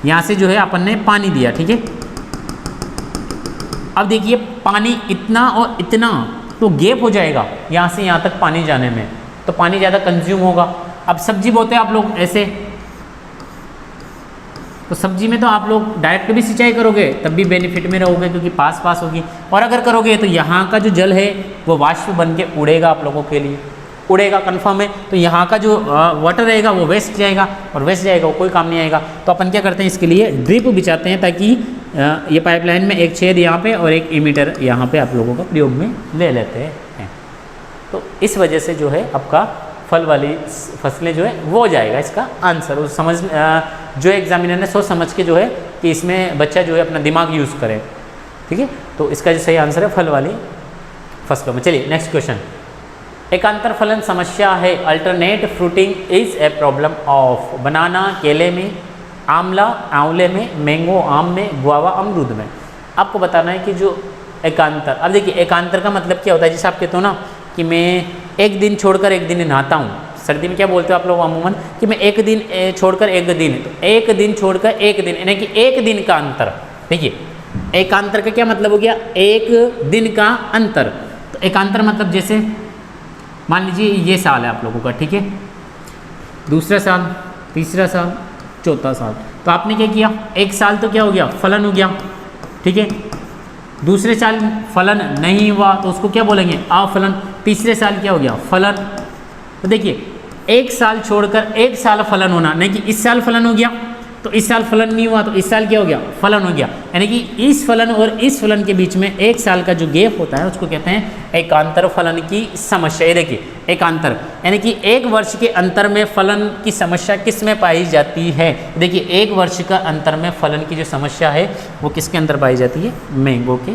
यहाँ से जो है अपन ने पानी दिया, ठीक है। अब देखिए पानी इतना और इतना, तो गैप हो जाएगा यहाँ से यहाँ तक पानी जाने में, तो पानी ज़्यादा कंज्यूम होगा। अब सब्जी बोते हैं आप लोग ऐसे, तो सब्जी में तो आप लोग डायरेक्ट भी सिंचाई करोगे तब भी बेनिफिट में रहोगे, क्योंकि पास पास होगी। और अगर करोगे तो यहाँ का जो जल है वो वाष्प बन के उड़ेगा आप लोगों के लिए, उड़ेगा कन्फर्म है। तो यहाँ का जो वाटर रहेगा वो वेस्ट जाएगा, और वेस्ट जाएगा वो कोई काम नहीं आएगा। तो अपन क्या करते हैं, इसके लिए ड्रिप बिछाते हैं, ताकि ये पाइपलाइन में एक छेद यहाँ पे और एक इमीटर यहाँ पे आप लोगों का प्रयोग में ले लेते हैं। तो इस वजह से जो है आपका फल वाली फसलें जो है वो हो जाएगा इसका आंसर। उस समझ जो एग्जामिनर ने सोच समझ के जो है कि इसमें बच्चा जो है अपना दिमाग यूज़ करे, ठीक है। तो इसका जो सही आंसर है फल वाली फसलों में। चलिए नेक्स्ट क्वेश्चन। एकांतर फलन समस्या है, alternate fruiting is a problem of बनाना केले में, आंवला आंवले में, मैंगो आम में, गुआवा अमरूद में। आपको बताना है कि जो एकांतर, अब देखिए एकांतर का मतलब क्या होता है, जैसे आप कहते हो ना कि मैं एक दिन छोड़कर एक दिन नहाता हूँ। सर्दी में क्या बोलते हो आप लोग अमूमन, कि मैं एक दिन छोड़कर एक दिन, तो एक दिन छोड़कर एक दिन, यानी कि एक दिन का अंतर। देखिए एकांतर का क्या मतलब हो गया, एक दिन का अंतर। तो एकांतर मतलब जैसे मान लीजिए ये साल है आप लोगों का, ठीक है, दूसरा साल, तीसरा साल, चौथा साल। तो आपने क्या किया, एक साल तो क्या हो गया, फलन हो गया, ठीक है। दूसरे साल फलन नहीं हुआ तो उसको क्या बोलेंगे, अफलन। तीसरे साल क्या हो गया, फलन। तो देखिए एक साल छोड़कर एक साल फलन होना, नहीं कि इस साल फलन हो गया तो इस साल फलन नहीं हुआ तो इस साल क्या हो गया, फलन हो गया। यानी कि इस फलन और इस फलन के बीच में एक साल का जो गैप होता है उसको कहते हैं एकांतर फलन की समस्या। देखिए एकांतर यानी कि एक वर्ष के अंतर में फलन की समस्या किस में पाई जाती है। देखिए एक वर्ष का अंतर में फलन की जो समस्या है वो किसके अंदर पाई जाती है, मैंगो के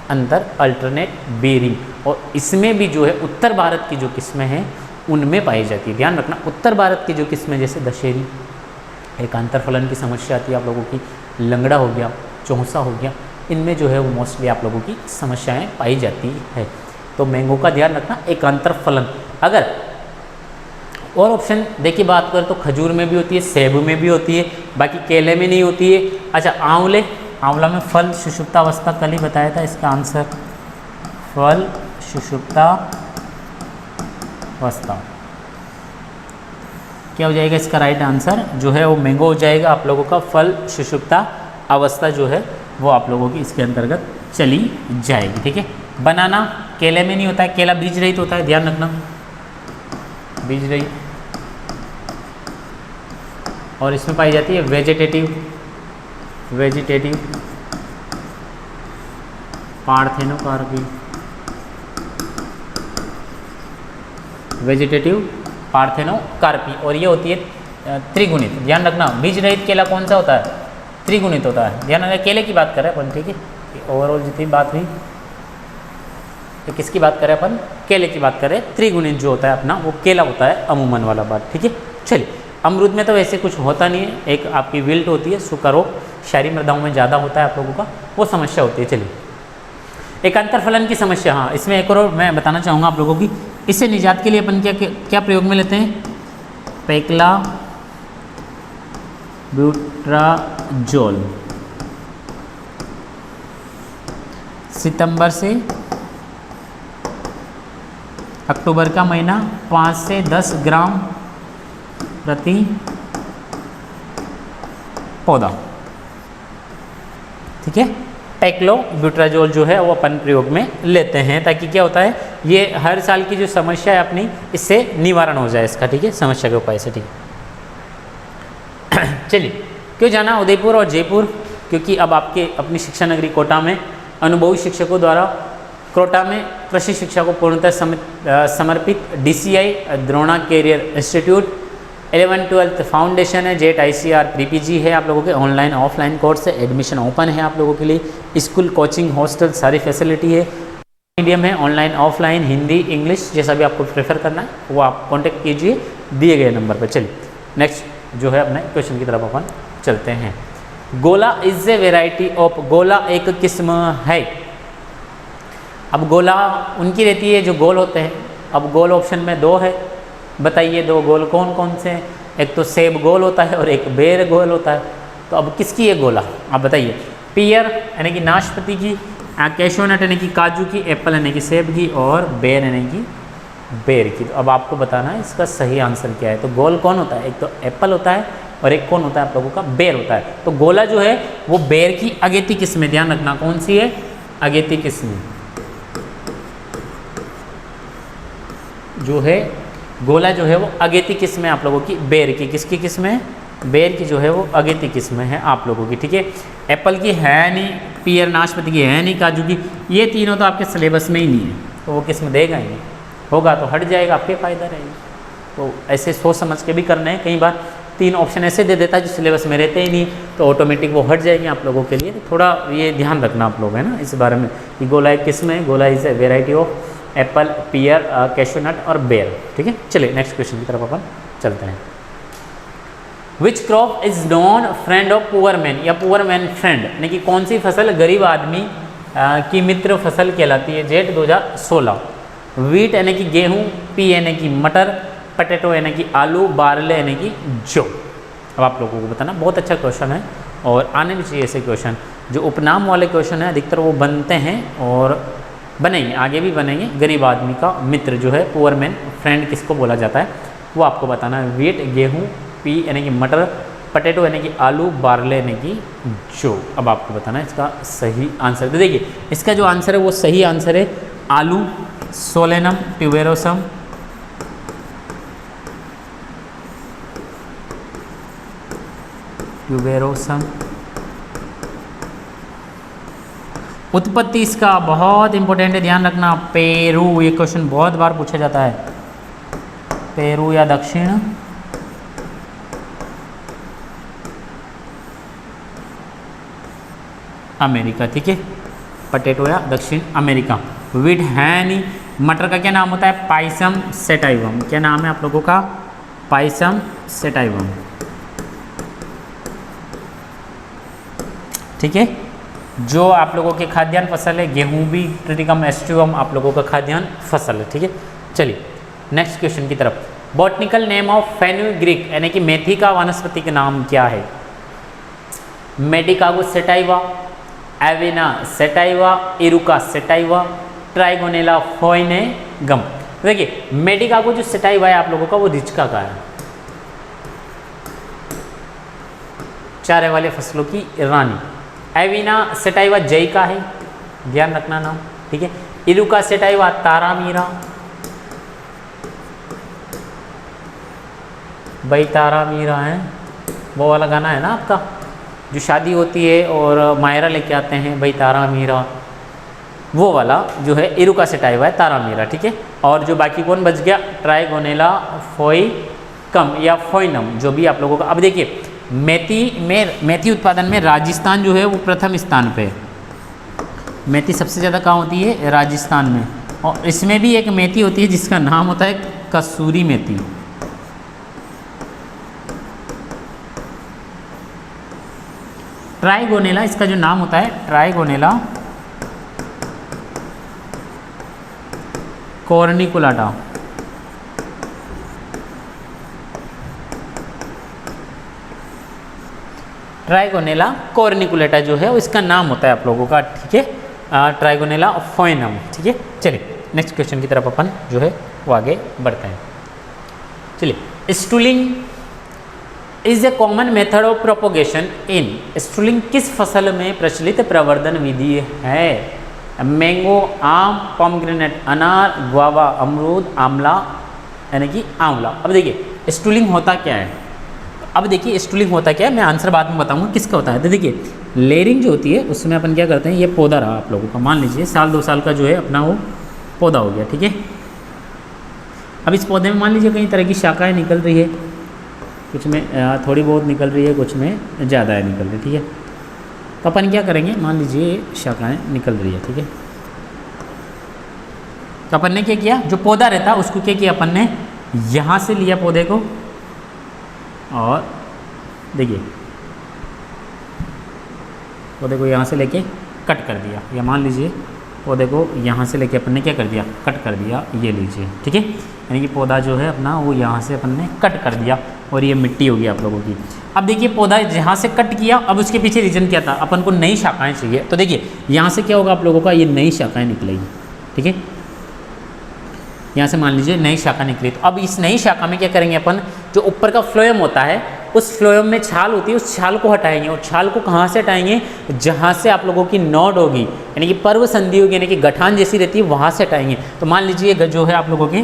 अंदर, अल्टरनेट बेरिंग। और इसमें भी जो है उत्तर भारत की जो किस्में हैं उनमें पाई जाती है। ध्यान रखना, उत्तर भारत की जो किस्में जैसे दशहरी, एकांतर फलन की समस्या आती है आप लोगों की, लंगड़ा हो गया, चौसा हो गया, इनमें जो है वो मोस्टली आप लोगों की समस्याएं पाई जाती है। तो मैंगो का ध्यान रखना, एकांतर फलन। अगर और ऑप्शन देखिए बात करें तो खजूर में भी होती है, सेब में भी होती है, बाकी केले में नहीं होती है। अच्छा आंवले, आंवला में फल सुषुप्तावस्था, कल ही बताया था इसका आंसर, फल सुषुप्तावस्था क्या हो जाएगा इसका राइट आंसर जो है वो मैंगो हो जाएगा आप लोगों का। फल सुषुप्ता अवस्था जो है वो आप लोगों की इसके अंतर्गत चली जाएगी, ठीक है। बनाना केले में नहीं होता है, केला बीज रहित होता है, ध्यान रखना, बीज रहित। और इसमें पाई जाती है vegetative, vegetative parthenocarpy, vegetative parthenocarpy. और ये होती है त्रिगुणित, ध्यान रखना। बीज रहित केला कौन सा होता है, त्रिगुणित होता है, ध्यान रखना। केले की बात कर रहे हैं अपन, ठीक है। ओवरऑल जितनी बात हुई तो किसकी बात करें अपन, केले की बात करें। त्रिगुणित जो होता है अपना वो केला होता है, अमूमन वाला बात, ठीक है। चलिए अमरूद में तो वैसे कुछ होता नहीं है, एक आपकी विल्ट होती है, सूखा रोग शहरी मृदाओं में ज़्यादा होता है आप लोगों का, वो समस्या होती है। चलिए एकांतर फलन की समस्या, हाँ इसमें एक और मैं बताना चाहूँगा आप लोगों की। इससे निजात के लिए अपन क्या प्रयोग में लेते हैं, पेक्ला ब्यूट्राजोल। सितंबर से अक्टूबर का महीना 5 से 10 ग्राम प्रति पौधा। ठीक है। टाइक्लोब्यूट्राजोल जो है वो अपन प्रयोग में लेते हैं, ताकि क्या होता है, ये हर साल की जो समस्या है अपनी, इससे निवारण हो जाए इसका, ठीक है, समस्या के उपाय से, ठीक है। चलिए, क्यों जाना उदयपुर और जयपुर? क्योंकि अब आपके अपनी शिक्षा नगरी कोटा में अनुभवी शिक्षकों द्वारा कोटा में कृषि शिक्षा को पूर्णतः समर्पित DCI Drona career institute 11-12 foundation है, जेट ICR PPG है आप लोगों के, ऑनलाइन ऑफलाइन कोर्स है, एडमिशन ओपन है आप लोगों के लिए, स्कूल कोचिंग हॉस्टल सारी फैसिलिटी है, मीडियम है ऑनलाइन ऑफलाइन, हिंदी इंग्लिश जैसा भी आपको प्रेफर करना है वो आप कॉन्टेक्ट कीजिए दिए गए नंबर पर। चलिए नेक्स्ट जो है अपने क्वेश्चन की तरफ अपन चलते हैं। गोला इज ए वेराइटी ऑफ, गोला एक किस्म है। अब गोला उनकी रहती है जो गोल होते हैं। अब गोल ऑप्शन में दो है, बताइए दो गोल कौन कौन से हैं? एक तो सेब गोल होता है और एक बेर गोल होता है। तो अब किसकी है गोला, आप बताइए? पियर यानी कि नाशपाती की, कैशोनट यानी कि काजू की, एप्पल यानी कि सेब की, और बेर यानी कि बेर की। तो अब आपको बताना है इसका सही आंसर क्या है। तो गोल कौन होता है? एक तो एप्पल होता है और एक कौन होता है आप लोगों का? बेर होता है। तो गोला जो है वो बेर की अगेती किस्म है, ध्यान रखना कौन सी है? अगेती किस्म जो है गोला जो है वो अगेती किस्म है आप लोगों की बेर की। किसकी किस्म है? बेर की जो है वो अगेती किस्म है आप लोगों की, ठीक है। एप्पल की है नहीं, पियर नाशपाती की है नहीं, काजू की, ये तीनों तो आपके सिलेबस में ही नहीं है, तो वो किस्म देगा ही नहीं, होगा तो हट जाएगा, आपके फ़ायदा रहेगा। तो ऐसे सोच समझ के भी करना है। कई बार तीन ऑप्शन ऐसे दे देता है जो सिलेबस में रहते ही नहीं, तो ऑटोमेटिक वो हट जाएंगे आप लोगों के लिए। थोड़ा ये ध्यान रखना आप लोग है ना इस बारे में कि गोला एक किस्म है। Gola is a variety of apple, pear, cashew nut और बेर, ठीक है। चलिए नेक्स्ट क्वेश्चन की तरफ अपन चलते हैं। Which crop is non friend of poor man, या पुअर मैन फ्रेंड यानी कि कौन सी फसल गरीब आदमी की मित्र फसल कहलाती है? जेट 2016। वीट यानी कि गेहूँ, पी यानी कि मटर, पटेटो यानी कि आलू, बारले यानी कि जौ। अब आप लोगों को बताना, बहुत अच्छा क्वेश्चन है और आने भी चाहिए ऐसे क्वेश्चन। जो उपनाम वाले क्वेश्चन है अधिकतर वो बनते हैं और बनेंगे, आगे भी बनेंगे। गरीब आदमी का मित्र जो है पुअर मैन फ्रेंड किसको बोला जाता है वो आपको बताना है। वीट गेहूँ, पी यानी कि मटर, पटेटो यानी कि आलू, बारले यानी कि जौ। अब आपको बताना है इसका सही आंसर। तो देखिए इसका जो आंसर है वो सही आंसर है आलू, सोलेनम ट्यूबेरोसम, ट्यूबेरोसम। उत्पत्ति इसका बहुत इंपॉर्टेंट है, ध्यान रखना। पेरू, ये क्वेश्चन बहुत बार पूछा जाता है। पेरू या दक्षिण अमेरिका, ठीक है। पटेटो या दक्षिण अमेरिका। वीट है नहीं। मटर का क्या नाम होता है? Pisum sativum. क्या नाम है आप लोगों का? पाइसम सेटाइवम, ठीक है। जो आप लोगों के खाद्यान्न फसल है गेहूं भी ट्रिटिकम एस्टिवम आप लोगों का खाद्यान्न फसल है, ठीक है। चलिए नेक्स्ट क्वेश्चन की तरफ। बॉटनिकल नेम ऑफ फेनुग्रीक यानी कि मेथी का वानस्पतिक नाम क्या है? Medicago sativa, Avena sativa, Eruca sativa, Trigonella foenum. देखिए मेडिकागो जो सेटाइवा है आप लोगों का वो रिचका का है, चारे वाले फसलों की रानी। एविना सेटाइवा जई का है, ध्यान रखना नाम, ठीक है। इरुका सेटाइवा तारामीरा, भाई तारामीरा है वो वाला गाना है ना आपका, जो शादी होती है और मायरा लेके आते हैं भाई तारामीरा, वो वाला जो है इरुका सेटाइवा है, तारामीरा, ठीक है। और जो बाकी कौन बच गया? ट्राइगोनेला फोइकम या फोइनम, जो भी आप लोगों का। अब देखिए मेथी उत्पादन में राजस्थान जो है वो प्रथम स्थान पे है। मेथी सबसे ज़्यादा कहाँ होती है? राजस्थान में। और इसमें भी एक मेथी होती है जिसका नाम होता है कसूरी मेथी। ट्राइगोनेला इसका जो नाम होता है, ट्राइगोनेला कॉर्निकुलाटा। ट्राइगोनेला कॉर्निकुलेटा जो है इसका नाम होता है आप लोगों का, ठीक है। ट्राइगोनेला फोइनम, ठीक है। चलिए नेक्स्ट क्वेश्चन की तरफ अपन जो है वो आगे बढ़ते हैं। चलिए stooling is a common method of propagation in stooling किस फसल में प्रचलित प्रवर्धन विधि है? मैंगो, आम, पोमग्रेनेट, अनार, गुआवा, अमरूद, आंवला यानी कि आंवला। अब देखिए स्टूलिंग होता क्या है, अब देखिए स्टूलिंग होता क्या है, मैं आंसर बाद में बताऊंगा किसका होता है। तो देखिए लेयरिंग जो होती है उसमें अपन क्या करते हैं, ये पौधा रहा आप लोगों का, मान लीजिए साल 2 साल का जो है अपना वो पौधा हो गया, ठीक है। अब इस पौधे में मान लीजिए कई तरह की शाखाएँ निकल रही है, कुछ में थोड़ी बहुत निकल रही है, कुछ में ज़्यादा है निकल रही है, ठीक है। तो अपन क्या करेंगे, मान लीजिए शाखाएँ निकल रही है, ठीक है। तो अपन ने क्या किया, जो पौधा रहता है उसको क्या किया अपन ने, यहाँ से लिया पौधे को और देखिए पौधे को यहाँ से लेके कट कर दिया, या मान लीजिए पौधे को यहाँ से लेके अपन ने क्या कर दिया, कट कर दिया, ये लीजिए, ठीक है। यानी कि पौधा जो है अपना वो यहाँ से अपन ने कट कर दिया और ये मिट्टी होगी आप लोगों की। अब देखिए पौधा जहाँ से कट किया, अब उसके पीछे रीजन क्या था, अपन को नई शाखाएँ चाहिए। तो देखिए यहाँ से क्या होगा आप लोगों का, ये नई शाखाएँ निकलेगी, ठीक है। यहाँ से मान लीजिए नई शाखा निकली, तो अब इस नई शाखा में क्या करेंगे अपन, जो ऊपर का फ्लोएम होता है उस फ्लोएम में छाल होती है, उस छाल को हटाएंगे। और छाल को कहाँ से हटाएंगे, जहाँ से आप लोगों की नोड होगी यानी कि पर्व संधि होगी, यानी कि गठान जैसी रहती है, वहाँ से हटाएंगे। तो मान लीजिए जो है आप लोगों के,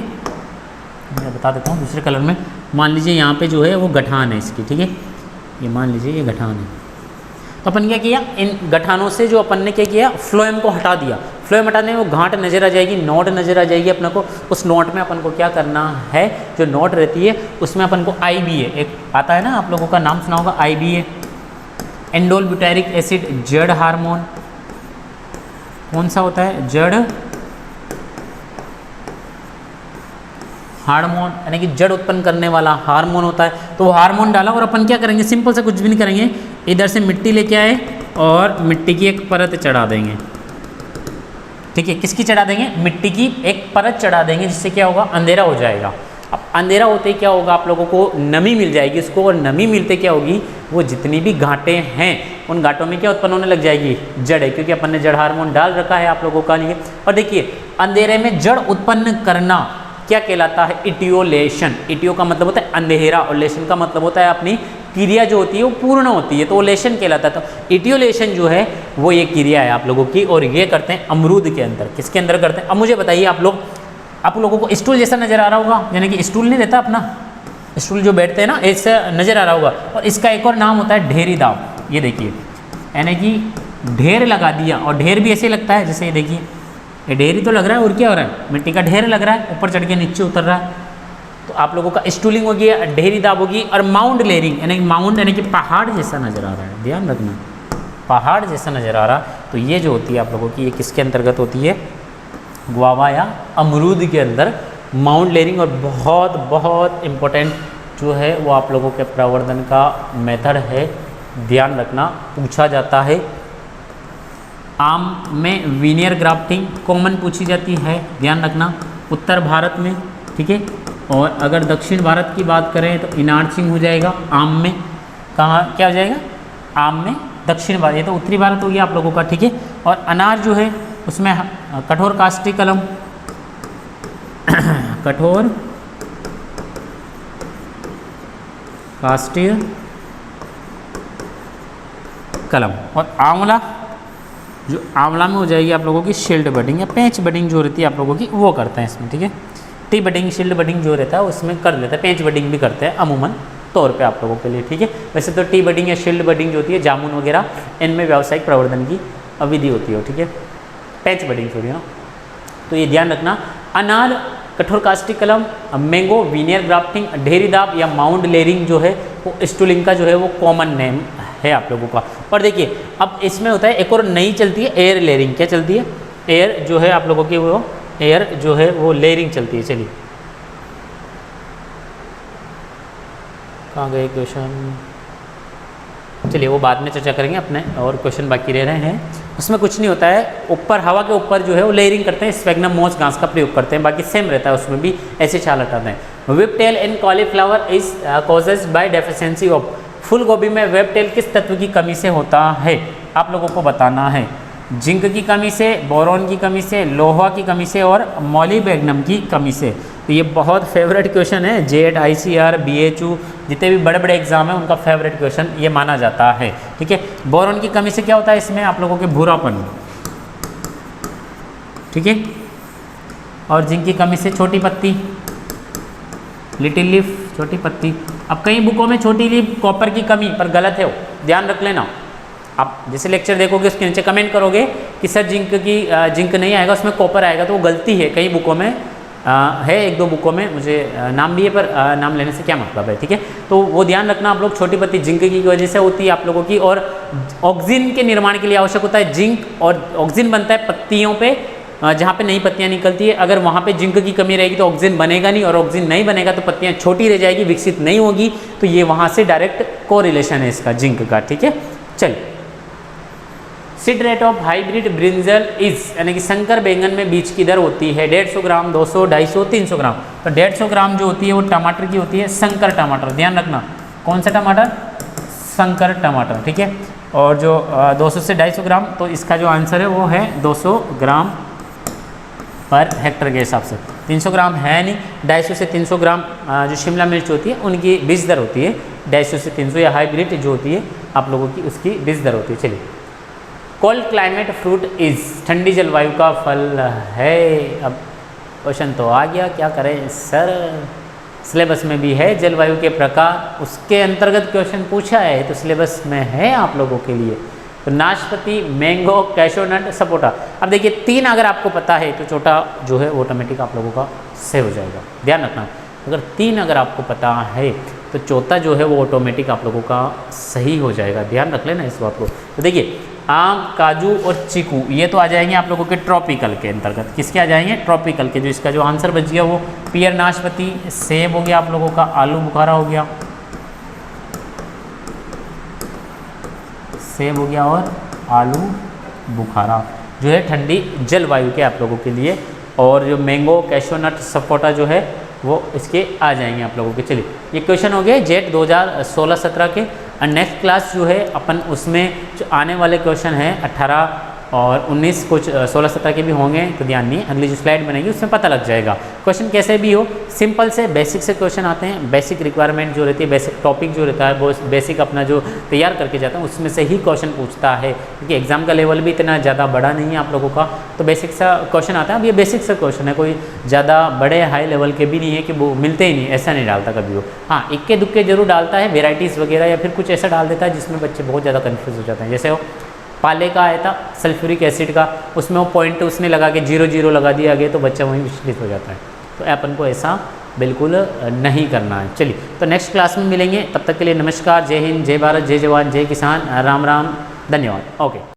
मैं बता देता हूँ दूसरे कलर में, मान लीजिए यहाँ पे जो है वो गठान है इसकी, ठीक है। ये मान लीजिए ये गठान है, तो अपन क्या किया, इन गठानों से जो अपन ने क्या किया, फ्लोएम को हटा दिया। फ्लोएम हटाने में वो गांठ नज़र आ जाएगी, नोट नज़र आ जाएगी अपने को। उस नोट में अपन को क्या करना है, जो नोट रहती है उसमें अपन को IBA एक आता है ना, आप लोगों का नाम सुना होगा IBA, एंडोल ब्यूटारिक एसिड, जड़ हार्मोन। कौन सा होता है, जड़ हार्मोन, यानी कि जड़ उत्पन्न करने वाला हार्मोन होता है। तो वो हार्मोन डाला और अपन क्या करेंगे, सिंपल से कुछ भी नहीं करेंगे, इधर से मिट्टी लेके आए और मिट्टी की एक परत चढ़ा देंगे, ठीक है। किसकी चढ़ा देंगे, मिट्टी की एक परत चढ़ा देंगे, जिससे क्या होगा, अंधेरा हो जाएगा। अब अंधेरा होते ही क्या होगा, आप लोगों को नमी मिल जाएगी उसको, और नमी मिलते क्या होगी, वो जितनी भी गांठें हैं उन गांठों में क्या उत्पन्न होने लग जाएगी, जड़ है, क्योंकि अपन ने जड़ हार्मोन डाल रखा है आप लोगों का लिए। और देखिए अंधेरे में जड़ उत्पन्न करना क्या कहलाता है, इटियोलेशन। इटियो का मतलब होता है अंधेरा और लेशन का मतलब होता है अपनी क्रिया जो होती है वो पूर्ण होती है, तो वो लेशन कहलाता है। तो इटियोलेशन जो है वो ये क्रिया है आप लोगों की, और ये करते हैं अमरूद के अंदर। किसके अंदर करते हैं, अब मुझे बताइए आप लोगों को स्टूल जैसा नज़र आ रहा होगा, यानी कि स्टूल नहीं रहता अपना, स्टूल जो बैठते हैं ना, ऐसा नज़र आ रहा होगा। और इसका एक और नाम होता है ढेरी दाव। ये देखिए, यानी कि ढेर लगा दिया, और ढेर भी ऐसे लगता है जैसे ये देखिए, ये ढेर ही तो लग रहा है, और क्या हो रहा है, मिट्टी का ढेर लग रहा है, ऊपर चढ़ के नीचे उतर रहा है। तो आप लोगों का स्टूलिंग होगी, ढेरी दाब होगी, और माउंड लेयरिंग यानी माउंड यानी कि पहाड़ जैसा नज़र आ रहा है, ध्यान रखना, पहाड़ जैसा नज़र आ रहा। तो ये जो होती है आप लोगों की, ये किसके अंतर्गत होती है, गुआवा या अमरूद के अंदर माउंट लेयरिंग। और बहुत बहुत इम्पोर्टेंट जो है वो आप लोगों के प्रवर्धन का मेथड है, ध्यान रखना, पूछा जाता है। आम में वीनियर ग्राफ्टिंग कॉमन पूछी जाती है, ध्यान रखना, उत्तर भारत में, ठीक है। और अगर दक्षिण भारत की बात करें तो इनार्चिंग हो जाएगा आम में, कहाँ क्या हो जाएगा, आम में दक्षिण भारत, ये तो उत्तरी भारत हो गया आप लोगों का, ठीक है। और अनार जो है उसमें कठोर काष्ठी कलम कठोर काष्ठीय कलम। और आंवला, जो आंवला में हो जाएगी आप लोगों की शील्ड बडिंग या पेंच बडिंग जो रहती है आप लोगों की, वो करते हैं इसमें, ठीक है। टी बडिंग शील्ड बडिंग जो रहता है उसमें कर लेते हैं, पेंच बडिंग भी करते हैं अमूमन तौर पे आप लोगों के लिए, ठीक है। वैसे तो टी बडिंग या शील्ड बडिंग जो होती है, जामुन वगैरह, इनमें व्यावसायिक प्रवर्धन की विधि होती है, ठीक है। पेंच बडिंग छोड़िए ना, तो ये ध्यान रखना। अनार, कठोर काष्ठी कलम, मैंगो, वीनियर ग्राफ्टिंग, ढेरी दाब या माउंड लेयरिंग जो है वो स्टूलिंग का जो है वो कॉमन नेम है आप लोगों का। और देखिए अब इसमें होता है एक और नई चलती है एयर लेयरिंग। क्या चलती है, एयर जो है आप लोगों की, वो एयर जो है वो लेयरिंग चलती है। चलिए कहाँ गए क्वेश्चन, चलिए वो बाद में चर्चा करेंगे, अपने और क्वेश्चन बाकी रह रहे हैं। उसमें कुछ नहीं होता है, ऊपर हवा के ऊपर जो है वो लेयरिंग करते हैं, स्फेग्नम मोस घास का प्रयोग करते हैं, बाकी सेम रहता है, उसमें भी ऐसे छाल हटाते हैं। Whip tail in cauliflower is causes by deficiency of, फूल गोभी में वेब टेल किस तत्व की कमी से होता है, आप लोगों को बताना है। जिंक की कमी से, बोरॉन की कमी से, लोहा की कमी से और मॉलिब्डेनम की कमी से। तो ये बहुत फेवरेट क्वेश्चन है, जेट, ICR, BHU जितने भी बड़े बड़े एग्जाम हैं उनका फेवरेट क्वेश्चन ये माना जाता है। ठीक है, बोरॉन की कमी से क्या होता है इसमें आप लोगों के भूरापन, ठीक है, और जिंक की कमी से छोटी पत्ती, लिटिल लीफ, छोटी पत्ती। अब कई बुकों में छोटी लीफ कॉपर की कमी, पर गलत है वो, ध्यान रख लेना। आप जैसे लेक्चर देखोगे उसके नीचे कमेंट करोगे कि सर जिंक नहीं आएगा, उसमें कॉपर आएगा, तो वो गलती है। कई बुकों में है, एक दो बुकों में, मुझे नाम भी है पर नाम लेने से क्या मतलब है, ठीक है। तो वो ध्यान रखना आप लोग, छोटी पत्ती जिंक की वजह से होती है आप लोगों की। और ऑक्सीजन के निर्माण के लिए आवश्यक होता है जिंक, और ऑक्सीजन बनता है पत्तियों पे, जहाँ पे नई पत्तियाँ निकलती है। अगर वहाँ पे जिंक की कमी रहेगी तो ऑक्सीजन बनेगा नहीं, और ऑक्सीजन नहीं बनेगा तो पत्तियाँ छोटी रह जाएगी, विकसित नहीं होगी। तो ये वहाँ से डायरेक्ट कोरिलेशन है इसका जिंक का, ठीक है। चलिए, seed rate of hybrid brinjal is, यानी कि संकर बैंगन में बीज की दर होती है 150 ग्राम, 200, 250, 300 ग्राम। तो 150 ग्राम जो होती है वो टमाटर की होती है, संकर टमाटर, ध्यान रखना। कौन सा टमाटर? संकर टमाटर, ठीक है। और जो 200 से 250 ग्राम, तो इसका जो आंसर है वो है 200 ग्राम पर हेक्टर के हिसाब से। 300 ग्राम है नहीं, 250 से 300 ग्राम जो शिमला मिर्च होती है उनकी बीज दर होती है 250 से 300, या हाइब्रिड जो होती है आप लोगों की उसकी बीज दर होती है। चलिए, कोल्ड क्लाइमेट फ्रूट इज, ठंडी जलवायु का फल है। अब क्वेश्चन तो आ गया, क्या करें सर, सिलेबस में भी है जलवायु के प्रकार, उसके अंतर्गत क्वेश्चन पूछा है, तो सिलेबस में है आप लोगों के लिए। तो नाशपाती, मैंगो, कैशोनट, सपोटा। अब देखिए 3 अगर आपको पता है तो चौथा जो है ऑटोमेटिक आप लोगों का सही हो जाएगा, ध्यान रखना। अगर 3 अगर आपको पता है तो चौथा जो है वो ऑटोमेटिक आप लोगों का सही हो जाएगा, ध्यान रख लेना इस बात को। तो देखिए, आम, काजू और चीकू ये तो आ जाएंगे आप लोगों के ट्रॉपिकल के अंतर्गत। किसके आ जाएंगे? ट्रॉपिकल के। जो इसका जो आंसर बच गया वो पियर, नाशपाती, सेब हो गया आप लोगों का, आलू बुखारा हो गया, सेब हो गया, और आलू बुखारा जो है ठंडी जलवायु के आप लोगों के लिए। और जो मैंगो, कैशोनट, सपोटा जो है वो इसके आ जाएंगे आप लोगों के। चलिए, ये क्वेश्चन हो गए जेट 2016-17 के। और नेक्स्ट क्लास जो है अपन उसमें जो आने वाले क्वेश्चन हैं 18 और 19, कुछ 16-17 के भी होंगे, तो ध्यान नहीं, अगली जो स्लाइड बनेगी उसमें पता लग जाएगा। क्वेश्चन कैसे भी हो, सिंपल से बेसिक से क्वेश्चन आते हैं, बेसिक रिक्वायरमेंट जो रहती है, बेसिक टॉपिक जो रहता है वो बेसिक अपना जो तैयार करके जाता है उसमें से ही क्वेश्चन पूछता है, क्योंकि एग्जाम का लेवल भी इतना ज़्यादा बड़ा नहीं है आप लोगों का। तो बेसिक सा क्वेश्चन आता है। अब ये बेसिक सा क्वेश्चन है, कोई ज़्यादा बड़े हाई लेवल के भी नहीं है कि वो मिलते ही नहीं, ऐसा नहीं डालता कभी वो। हाँ, इक्के दुक्के जरूर डालता है, वेराइटीज़ वगैरह, या फिर कुछ ऐसा डाल देता है जिसमें बच्चे बहुत ज़्यादा कन्फ्यूज़ हो जाते हैं। जैसे वो पाले का आया था सल्फ्यूरिक एसिड का, उसमें वो पॉइंट उसने लगा के 0 लगा दिया गया, तो बच्चा वहीं विचलित हो जाता है। तो अपन को ऐसा बिल्कुल नहीं करना है। चलिए, तो नेक्स्ट क्लास में मिलेंगे, तब तक के लिए नमस्कार, जय हिंद, जय भारत, जय जवान, जय किसान, राम राम, धन्यवाद। ओके।